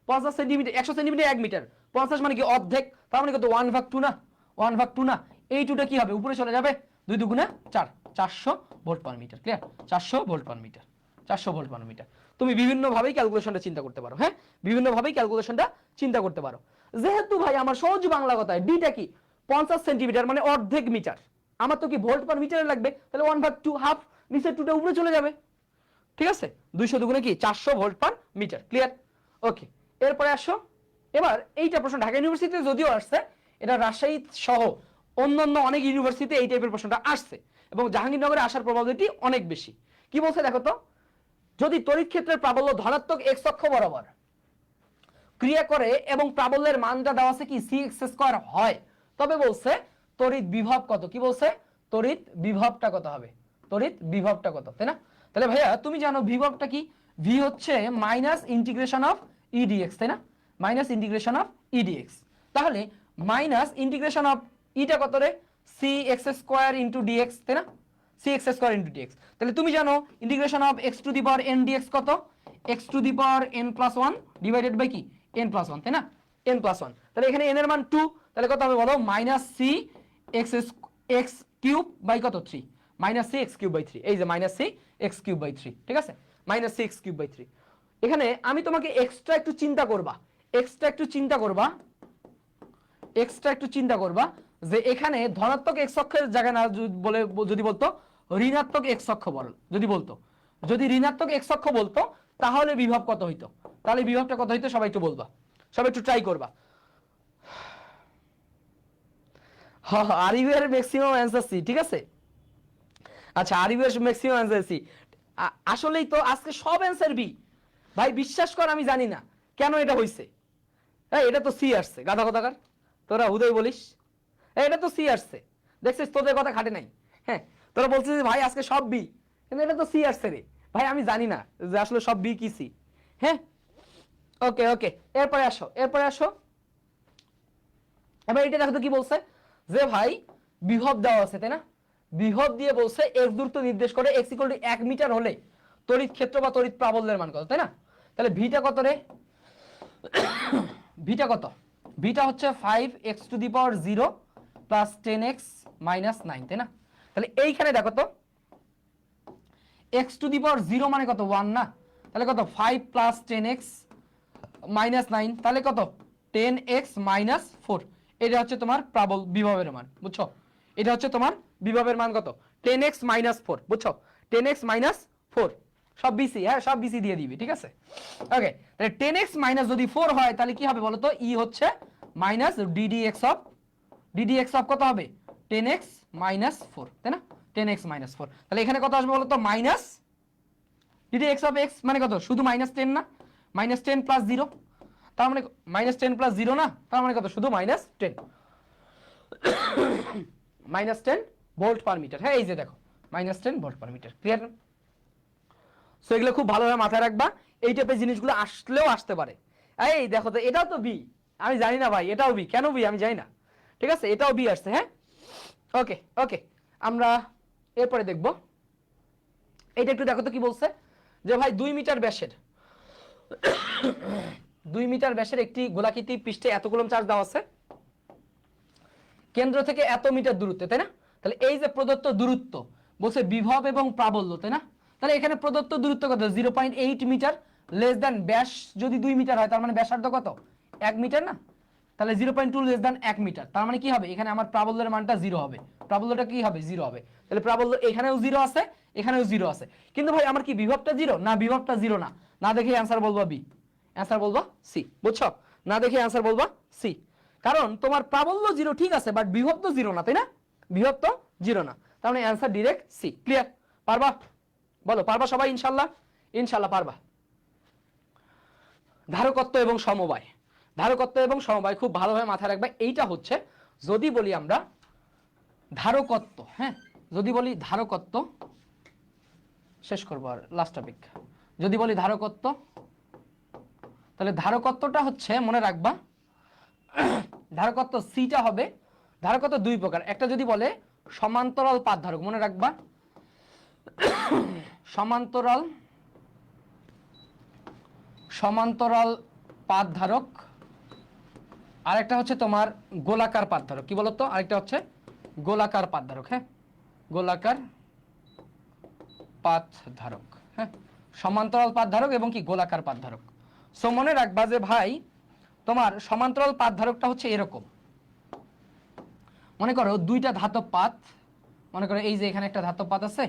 [SPEAKER 1] 50 সেন্টিমিটার, 100 সেন্টিমিটার 1 মিটার, 50 মানে কি অর্ধেক, তার মানে কত? 1/2 না? 1/2 না? এই টুটা কি হবে, উপরে চলে যাবে, 2 দুগুণে 4, 400 volt per metre. Clear? 400 volt per metre, 400 volt per metre. তুমি বিভিন্ন ভাবেই ক্যালকুলেশনটা চিন্তা করতে পারো, হ্যাঁ, বিভিন্ন ভাবেই ক্যালকুলেশনটা চিন্তা করতে পারো। যেহেতু ভাই আমার সহজ বাংলা কথায় ডিটা কি 50 সেন্টিমিটার মানে অর্ধেক মিটার, আমার তো কি ভোল্ট পার মিটারে লাগবে, তাহলে 1/2, হাফ, নিচের টুটা উপরে চলে যাবে। ঠিক আছে? 200 দুগুণে কি 400 ভোল্ট পার মিটার। ক্লিয়ার? ওকে, এরপরে আসো। এবার এইটা প্রশ্ন ঢাকা ইউনিভার্সিটিতে যদিও আসছে, এটা রাজশাহী সহ অন্যান্য অনেক ইউনিভার্সিটিতে এই টাইপের প্রশ্নটা আসছে, এবং জাহাঙ্গীরনগরে আসার প্রবাবিলিটি অনেক বেশি। কি বলছে দেখো তো, যদি তড়িৎ ক্ষেত্রের প্রাবল্য ধনাত্মক এক্স অক্ষ বরাবর ক্রিয়া করে এবং প্রাবল্যের মানটা দেওয়া আছে কি c(x²) হয়, তবে বলছে তড়িৎ বিভব কত। কি বলছে? তড়িৎ বিভবটা কত হবে, তড়িৎ বিভবটা কত, তাই না? তাহলে ভাইয়া তুমি জানো বিভবটা কি, ভি হচ্ছে মাইনাস ইন্টিগ্রেশন অফ ইডিএক্স, তাই না? Minus integration of edX. তাহলে মাইনাস ইন্টিগ্রেশন অফ ইটা কত রে? c(x²) ইন্টু ডিএক্স, তাই না? c(x² into dx. তাহলে তুমি জানো ইন্টিগ্রেশন অফ x⁴n dx কত? x⁴n+1 ডিভাইডেড বাই কি, n+1, তাই না? n+1। তাহলে এখানে n এর মান 2, তাহলে কত হবে বলো? মাইনাস c x³ বাই কত? 3, মাইনাস c x³ বাই 3। এই যে মাইনাস c x³ বাই 3, ঠিক আছে? Minus c x³ by 3। এখানে আমি তোমাকে এক্সট্রা একটু চিন্তা করবা, এক্সট্রা একটু চিন্তা করবা, এক্সট্রা একটু চিন্তা করবা যে এখানে ধনাত্মক এক্স অক্ষের জায়গায় না বলে, যদি বলতো ঋণাত্মক এক্স অক্ষ বল, যদি বলতো, যদি ঋণাত্মক এক্স অক্ষ বলতো, তাহলে বিভব কত হইতো? তাহলে বিভবটা কত হইতো সবাই একটু বলবা, সবাই একটু ট্রাই করবা। আরিভের ম্যাক্সিমাম অ্যান্সার সি, ঠিক আছে? আচ্ছা আরিভের ম্যাক্সিমাম অ্যান্সার সি, আসলেই তো আজকে সব অ্যান্সার বি। ভাই বিশ্বাস কর আমি জানি না কেন এটা হইছে। এই এটা তো সি আসছে, গাধা কথাকার, তোরা হুদয় বলিস এটা তো সি আসছে, দেখছিস তোদের কথা খাটে নাই। হ্যাঁ, তোরা বলছিস ভাই আজকে সব বি, কিন্তু এটা তো সি আসছে রে ভাই, আমি জানি না যে আসলে সব বি কি সি। হ্যাঁ, ওকে ওকে, এরপরে আসো, এরপরে আসো। এবার এটা দেখো তো কি বলছে, যে ভাই বিভব দেওয়া আছে, তাই না? বিভব দিয়ে বলছে এক্স দূরত্ব নির্দেশ করে x = 1 মিটার হলে তড়িৎ ক্ষেত্র বা তড়িৎ প্রাবল্যের মান কত, তাই না? তাহলে ভিটা কত রে? ভিটা কত? ভিটা হচ্ছে 5x⁴0 প্লাস 10x মাইনাস 9, তাই না? তাহলে এইখানে দেখো তো x⁴0 মানে কত? 1 না? তাহলে কত? 5 প্লাস 10x মাইনাস 9, তাহলে কত? 10x minus 4। এটা হচ্ছে তোমার বিভবের মান, বুঝছো? এটা হচ্ছে তোমার বিভবের মান কত? 10x মাইনাস 4, বুঝছো? 10x মাইনাস 4 সব বিসি, হ্যাঁ সব বিসি দিয়ে দিবি, ঠিক আছে? ওকে, তাহলে 10x মাইনাস যদি 4 হয় তাহলে কি হবে বলো তো? ই হচ্ছে মাইনাস ddx অফ কত হবে? 10x মাইনাস 4, তাই না? 10x মাইনাস 4, তাহলে এখানে কত আসবে বলো তো? মাইনাস ddx অফ x মানে কত? শুধু মাইনাস 10 না? মাইনাস 10 প্লাস 0, তার মানে মাইনাস 10 প্লাস 0 না? তার মানে কত? শুধু minus 10, minus 10 volt per metre. হ্যাঁ এই যে দেখো minus 10 volt per metre. Clear? So এগুলো খুব ভালোভাবে মাথায় রাখবা, এই টাইপের জিনিসগুলো আসলেও আসতে পারে। এই দেখো তো এটাও তো বি, আমি জানি না ভাই এটাও বি, কেন বি আমি জানি না, ঠিক আছে? এটাও বি আসছে। হ্যাঁ, ওকে ওকে, আমরা এরপরে দেখব। এইটা একটু দেখো তো কি বলছে, যে ভাই 2 মিটার ব্যাসের 2 মিটার ব্যাসের একটি গোলাকৃতি পৃষ্ঠে এত কুলম্ব চার্জ দেওয়া আছে, কেন্দ্র থেকে এত মিটার দূরত্বে, তাই না? তাহলে এই যে প্রদত্ত দূরত্ব বলছে বিভব এবং প্রাবল্য, তাই না? তাহলে এখানে প্রদত্ত দূরত্ব কত? 0.8 মিটার, লেস দ্যান ব্যাস যদি 2 মিটার হয় তার মানে ব্যাসার্ধ কত? 1 মিটার না? তাহলে 0.2 লেস দ্যান 1 মিটার, তার মানে কি হবে? এখানে আমার প্রাবল্যের মানটা 0 হবে, প্রাবল্যটা কি হবে? 0 হবে। তাহলে প্রাবল্য এখানেও 0 আছে, এখানেও 0 আছে, কিন্তু ভাই আমার কি বিভবটা 0 না? বিভবটা 0 না, না দেখে অ্যান্সার বলবা বি, অ্যান্সার বলবা সি, বুঝছো? না দেখে অ্যান্সার বলবা সি, কারণ তোমার প্রাবল্য 0 ঠিক আছে, বাট বিভব তো 0 না, তাই না? বিভব তো 0 না, তার মানে অ্যান্সার ডাইরেক্ট সি। ক্লিয়ার? পারবা? বলো পারবা সবাই? ইনশাআল্লাহ, ইনশাআল্লাহ পারবা। ধারকত্ব এবং সমবায়, ধারকত্ব এবং সমবায় খুব ভালোভাবে মাথায় রাখবে। এইটা হচ্ছে যদি বলি আমরা ধারকত্ব, হ্যাঁ যদি বলি ধারকত্ব, শেষ করবো আর লাস্ট টপিক, যদি বলি ধারকত্ব, তাহলে ধারকত্বটা হচ্ছে মনে রাখবা, ধারকত্ব সিটা হবে, ধারকত্ব দুই প্রকার, একটা যদি বলে সমান্তরাল পাত ধারক, মনে রাখবা সমান্তরাল সমান্তরাল পাত ধারক, আরেকটা হচ্ছে তোমার গোলাকার পাত ধারক। কি বলতো? আরেকটা হচ্ছে গোলাকার পাত ধারক, হ্যাঁ গোলাকার পাত ধারক, হ্যাঁ সমান্তরাল পাত ধারক এবং কি গোলাকার পাত ধারক। সো মনে রাখবা যে ভাই তোমার সমান্তরাল পাত ধারকটা হচ্ছে এরকম, মনে করো দুইটা ধাতব পাত, মনে করো এই যে এখানে একটা ধাতব পাত আছে,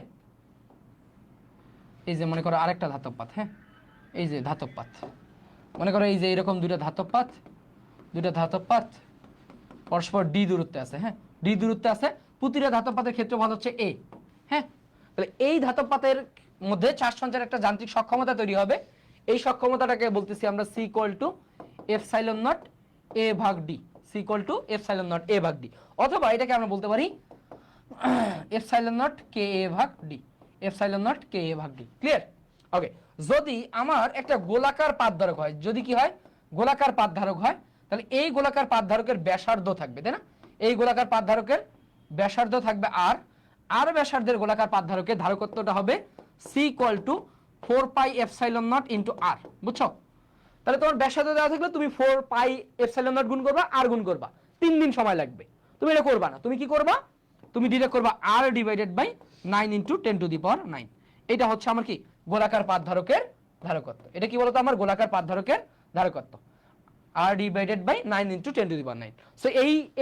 [SPEAKER 1] এই যে মনে করো আরেকটা ধাতব পাত, হ্যাঁ এই যে ধাতব পাত, মনে করো এই যে এরকম দুইটা ধাতব পাত, দুইটা ধাতব পাত পরস্পর ডি দূরত্বে আছে, হ্যাঁ ডি দূরত্বে আছে, প্রতিটা ধাতব পাতের ক্ষেত্রফল হচ্ছে এ, হ্যাঁ তাহলে এই ধাতব পাতের মধ্যে চার্জ সঞ্চারের একটা যান্ত্রিক সক্ষমতা তৈরি হবে, এই সক্ষমতাটাকে বলতেছি আমরা C equal to epsilon nought A ভাগ D, C equal to epsilon nought A ভাগ ডি, অথবা এটাকে আমরা বলতে পারি এপসাইলন নট কে এ ভাগ ডি, এপসাইলন নট কে এ ভাগ ডি। ক্লিয়ার? ওকে, যদি আমার একটা গোলাকার পাত ধারক হয়, যদি কি হয় গোলাকার পাত ধারক হয়, তাহলে এই গোলাকার পাত ধারকের ব্যাসার্ধ থাকবে, তাই না? এই গোলাকার পাত ধারকের ব্যাসার্ধ থাকবে আর, আর ব্যাসার্ধের গোলাকার পাত ধারকের ধারকত্বটা হবে C equal to 4 pi epsilon nought into R. বুঝছো? তাহলে তোমার ব্যাসার্ধ দেওয়া থাকলে তুমি 4 পাই এপসাইলন নট গুণ করবা আর গুণ করবা, 3 দিন সময় লাগবে। তুমি এটা করবা না, তুমি কি করবা, তুমি ডিরেক্ট করবা R divided by 9 into 10 to the power 9। এটা হচ্ছে আমার কি গোলাকার পাত ধারকের ধারকত্ব। এটা কি বলতো? আমার গোলাকার পাত ধারকের ধারকত্ব, R divided by 9 into 10 to the power 9। So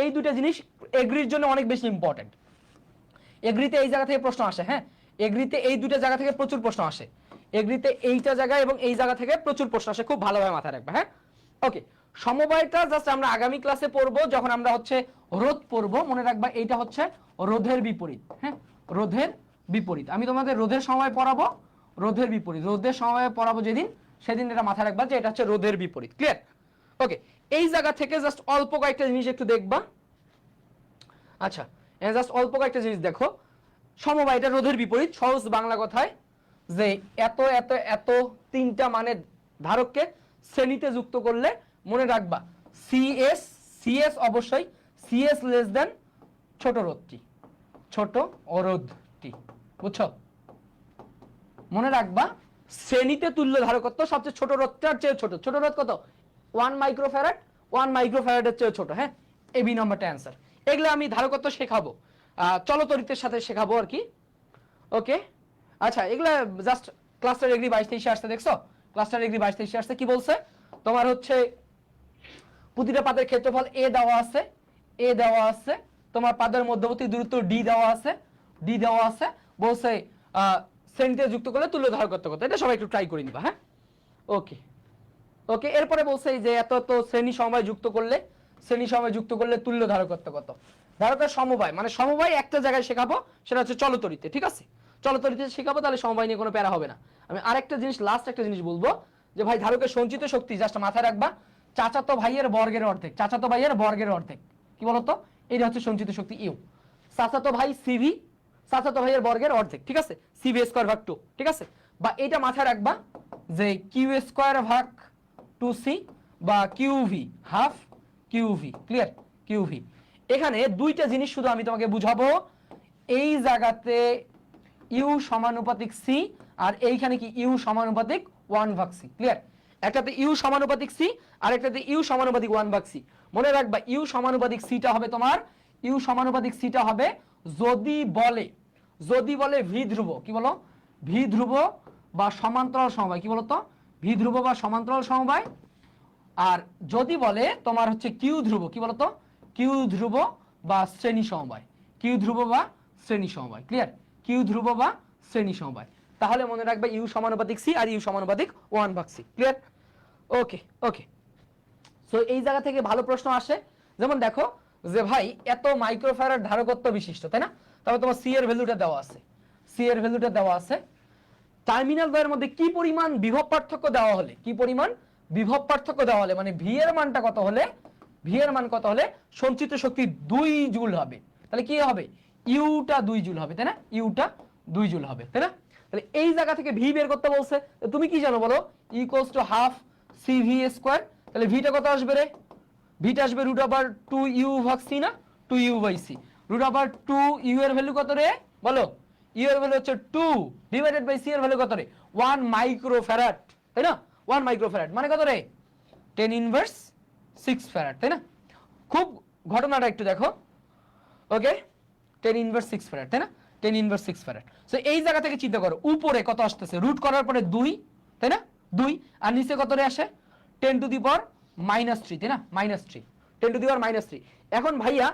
[SPEAKER 1] এই দুটো জিনিস এগ্রির জন্য অনেক বেশি ইম্পর্টেন্ট। এগ্রিতে এই জায়গা থেকে প্রশ্ন আসে, হ্যাঁ এগ্রিতে এই দুটো জায়গা থেকে প্রচুর প্রশ্ন আসে, এগ্রিতে এইটা জায়গা এবং এই জায়গা থেকে প্রচুর প্রশ্ন আসে, খুব ভালোভাবে মাথায় রাখবে, হ্যাঁ ওকে। সমবায়টা জাস্ট আমরা আগামী ক্লাসে পড়বো, যখন আমরা হচ্ছে রোধ পড়বো। মনে রাখবা এইটা হচ্ছে রোধের বিপরীত, হ্যাঁ রোধের বিপরীত। আমি তোমাদের রোধের সময় পড়াবো, রোধের বিপরীত, রোধের সময় পড়াবো যেদিন, সেদিন এটা মাথায় রাখবা যে এটা হচ্ছে রোধের বিপরীত। ক্লিয়ার? ওকে, এই জায়গা থেকে জাস্ট অল্প কয়েকটা জিনিস একটু দেখবা। আচ্ছা, জাস্ট অল্প কয়েকটা জিনিস দেখো। সমবায় এটা রোধের বিপরীত, সহজ বাংলা কথায় যে এত এত এত তিনটা মানের ধারককে শ্রেণীতে যুক্ত করলে মনে রাখবা সিএস, সিএস অবশ্যই সিএস লেস দেন ছোট রোধটি, ছোট অরোধটি। বুঝছো? মনে রাখবা শ্রেণীতে তুল্য ধারকত্ব সবচেয়ে ছোট রোধটার চেয়ে ছোট, ছোট রোধ কত? 1 মাইক্রোফ্যারাড, 1 মাইক্রোফ্যারাডের চেয়ে ছোট, হ্যাঁ এই বি নাম্বারটা অ্যান্সার। এগুলো আমি ধারকত্ব শেখাবো, চলতরিতের সাথে শেখাবো আর কি। ওকে, আচ্ছা এগুলা জাস্ট ক্লাস্টার এগ্রি 22-23 আসছে, দেখছো ক্লাস্টার এগ্রি 22-23 আসছে। কি বলছে তোমার হচ্ছে প্রতিটা পাতের ক্ষেত্রফল এ দেওয়া আছে, এ দেওয়া আছে, তোমার পাতের মধ্যবর্তী দূরত্ব ডি দেওয়া আছে, ডি দেওয়া আছে, বলছে শ্রেণীতে যুক্ত করলে তুল্য ধারকত্ব কত, এটা সবাই একটু ট্রাই করে নিবা, হ্যাঁ ওকে ওকে। এরপরে বলছে যে এত এত শ্রেণী সমবায় যুক্ত করলে, শ্রেণী সমবায় যুক্ত করলে তুল্য ধারকত্ব কত। ধারকের সমবায় মানে সমবায় একটা জায়গায় শেখাবো, সেটা হচ্ছে চলতরিতে, ঠিক আছে চলতরিতে শেখাবো, তাহলে সমবায় নিয়ে কোনো প্যারা হবে না। আমি আরেকটা জিনিস, লাস্ট একটা জিনিস বলবো যে ভাই ধারকের সঞ্চিত শক্তি জাস্ট মাথায় রাখবা চাচাতো ভাইয়ের বর্গের অর্ধেক, চাচাতো ভাইয়ের বর্গের অর্ধেক। কি বলতো? এটা হচ্ছে সঞ্চিত শক্তি ইউ, চাচাতো ভাই সিভি, চাচাতো ভাইয়ের বর্গের অর্ধেক, ঠিক আছে সিভি স্কয়ার ভাগ 2, ঠিক আছে। বা এটা মাথায় রাখবা যে কিউ স্কয়ার ভাগ 2c বা QV half QV. Clear? QV. এখানে দুইটা জিনিস শুধু আমি তোমাকে বুঝাবো, এই জায়গাতে ইউ সমানুপাতিক সি আর এইখানে কি ইউ সমানুপাতিক 1 ভাগ সি। ক্লিয়ার? একটাতে ইউ সমানুপাতিক সি আর একটাতে ইউ সমানুপাতিক 1 ভাগ সি। মনে রাখবা ইউ সমানুপাতিক সিটা হবে তোমার, ইউ সমানুপাতিক সিটা হবে যদি বলে, যদি বলে ভি ধ্রুব, কি বলো ভি ধ্রুব বা সমান্তরাল সমবায়, কি বলতো ভি ধ্রুব বা সমান্তরাল সমবায়। আর যদি বলে তোমার হচ্ছে কিউ ধ্রুব, কি বলতো কিউ ধ্রুব বা শ্রেণী সমবায়, কিউ ধ্রুব বা শ্রেণী সমবায়। ক্লিয়ার? কিউ ধ্রুব বা শ্রেণী সমবায়। তাহলে মনে রাখবে ইউ সমানুপাতিক সি আর ইউ সমানুপাতিক 1 ভাগ সি। ক্লিয়ার? ওকে ওকে। সো এই জায়গা থেকে ভালো প্রশ্ন আসে, যেমন দেখো যে ভাই এত মাইক্রোফ্যারাড ধারকত্ব বিশিষ্ট, তাই না? তবে তোমার সি এর ভ্যালুটা দেওয়া আছে, সি এর ভ্যালুটা দেওয়া আছে। টার্মিনাল দ্বয়ের মধ্যে কি পরিমাণ বিভব পার্থক্য দেওয়া হলে, কি পরিমাণ বিভব পার্থক্য দেওয়া হলে মানে ভি এর মানটা কত হলে, ভি এর মান কত হলে সঞ্চিত শক্তি 2 জুল হবে, তাহলে কি হবে ইউটা 2 জুল হবে, তাই না, ইউটা 2 জুল হবে, তাই না। তাহলে এই জায়গা থেকে ভি বের করতে বলছে, তুমি কি জানো বলো, equals to half CV square, তাহলে ভিটা কত আসবে রে, ভিটা আসবে √2u ভাগ সি না, 2u বাই সি, √2u এর ভ্যালু কত রে বলো, ইউ এর ভ্যালু হচ্ছে 2 ডিভাইডেড বাই সি এর ভ্যালু কত রে 1 মাইক্রোফ্যারাড, তাই না, 1 মাইক্রোফ্যারাড মানে কত রে 10 ইনভার্স 6 ফ্যারাড, তাই না। খুব ঘটনাটা একটু দেখো, ওকে 10 ইনভার্স 6 ফ্যারাড, তাই না, 10 ইনভার্স 6 ফ্যারাড। সো এই জায়গা থেকে চিন্তা করো উপরে কত আসতেছে, রুট করার পরে 2, তাই না 2, আর নিচে কত রে আসে 10 টু দি পাওয়ার -3, তাই না -3, 10 টু দি পাওয়ার -3। এখন ভাইয়া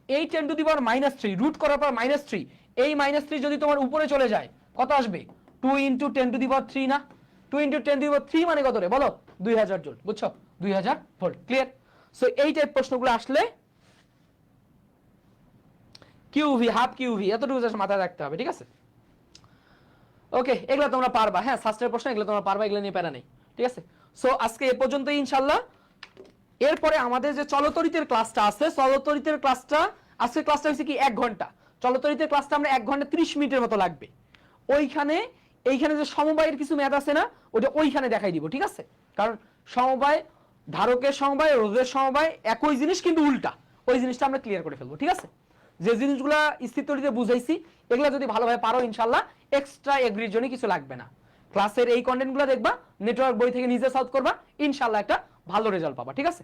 [SPEAKER 1] এই 10 টু দি পাওয়ার -3 রুট করার পর -3, এই -3 যদি তোমার উপরে চলে যায় কত আসবে 2 ইনটু 10 টু দি পাওয়ার 3 না, 2 ইনটু 10 টু দি পাওয়ার 3 মানে কত রে বলো 2000 জুল, বুঝছো 2000 ভোল্ট, ক্লিয়ার। সো এই টাইপ প্রশ্নগুলো আসলে কিউভি হাফ কিউভি এতটুকু জাস্ট মাথায় রাখতে হবে, ঠিক আছে। ওকে এগুলো তোমরা পারবা, হ্যাঁ শাস্ত্রের প্রশ্ন এগুলো তোমরা পারবা, এগুলো নিয়ে প্যারা নেই, ঠিক আছে। সো আজকে এ পর্যন্তই ইনশাআল্লাহ। এরপরে আমাদের যে চলতরিতের ক্লাসটা আছে, চলতরিতের ক্লাসটা আজকে ক্লাসটা হচ্ছে কি 1 ঘন্টা, চলতরিতের ক্লাসটা আমরা 1 ঘন্টা 30 মিনিটের মতো লাগবে। এইখানে যে সমবায়ের কিছু ম্যাথ আছে না, ওটা ওইখানে দেখাই দিব, ঠিক আছে। কারণ সমবায়, ধারকের সমবায়, রোধের সমবায় একই জিনিস কিন্তু উল্টা, ওই জিনিসটা আমরা ক্লিয়ার করে ফেলবো, ঠিক আছে। যে জিনিসগুলো স্থির তরিতে বুঝাইছি এগুলো যদি ভালোভাবে পারো ইনশাআল্লাহ এক্সট্রা এগ্রির জন্য কিছু লাগবে না। ক্লাসের এই কন্টেন্টগুলো দেখবা, নেটওয়ার্ক বই থেকে নিজে সলভ করবা, ইনশাআল্লাহ একটা ভালো রেজাল্ট পাবা, ঠিক আছে।